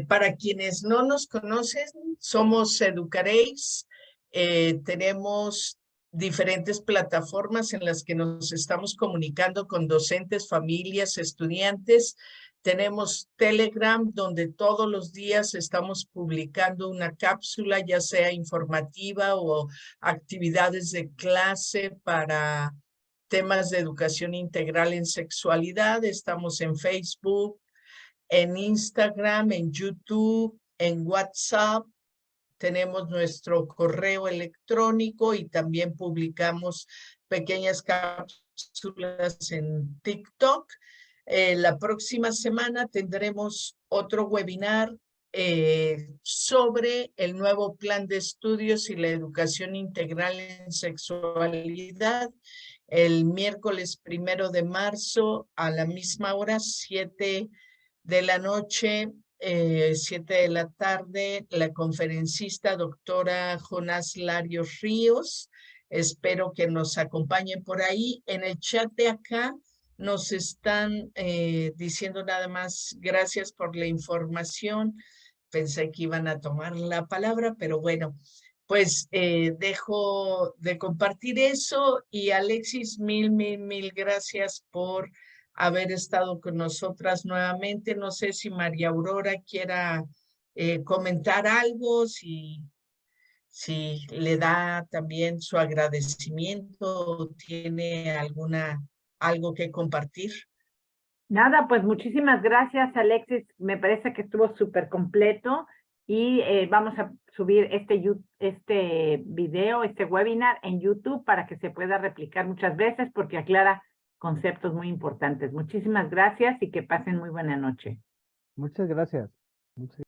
Para quienes no nos conocen, somos Educaréis. Tenemos diferentes plataformas en las que nos estamos comunicando con docentes, familias, estudiantes. Tenemos Telegram, donde todos los días estamos publicando una cápsula, ya sea informativa o actividades de clase para temas de educación integral en sexualidad. Estamos en Facebook, en Instagram, en YouTube, en WhatsApp. Tenemos nuestro correo electrónico y también publicamos pequeñas cápsulas en TikTok. La próxima semana tendremos otro webinar sobre el nuevo plan de estudios y la educación integral en sexualidad. El miércoles 1 de marzo a la misma hora, 7 de la noche, 7 de la tarde, la conferencista doctora Jonás Larios Ríos. Espero que nos acompañen por ahí. En el chat de acá nos están diciendo nada más gracias por la información. Pensé que iban a tomar la palabra, pero bueno, pues dejo de compartir eso y Alexis, mil gracias por haber estado con nosotras nuevamente. No sé si María Aurora quiera comentar algo, si le da también su agradecimiento o tiene algo que compartir. Nada, pues muchísimas gracias, Alexis. Me parece que estuvo súper completo y vamos a subir este video, este webinar en YouTube para que se pueda replicar muchas veces porque aclara conceptos muy importantes. Muchísimas gracias y que pasen muy buena noche. Muchas gracias.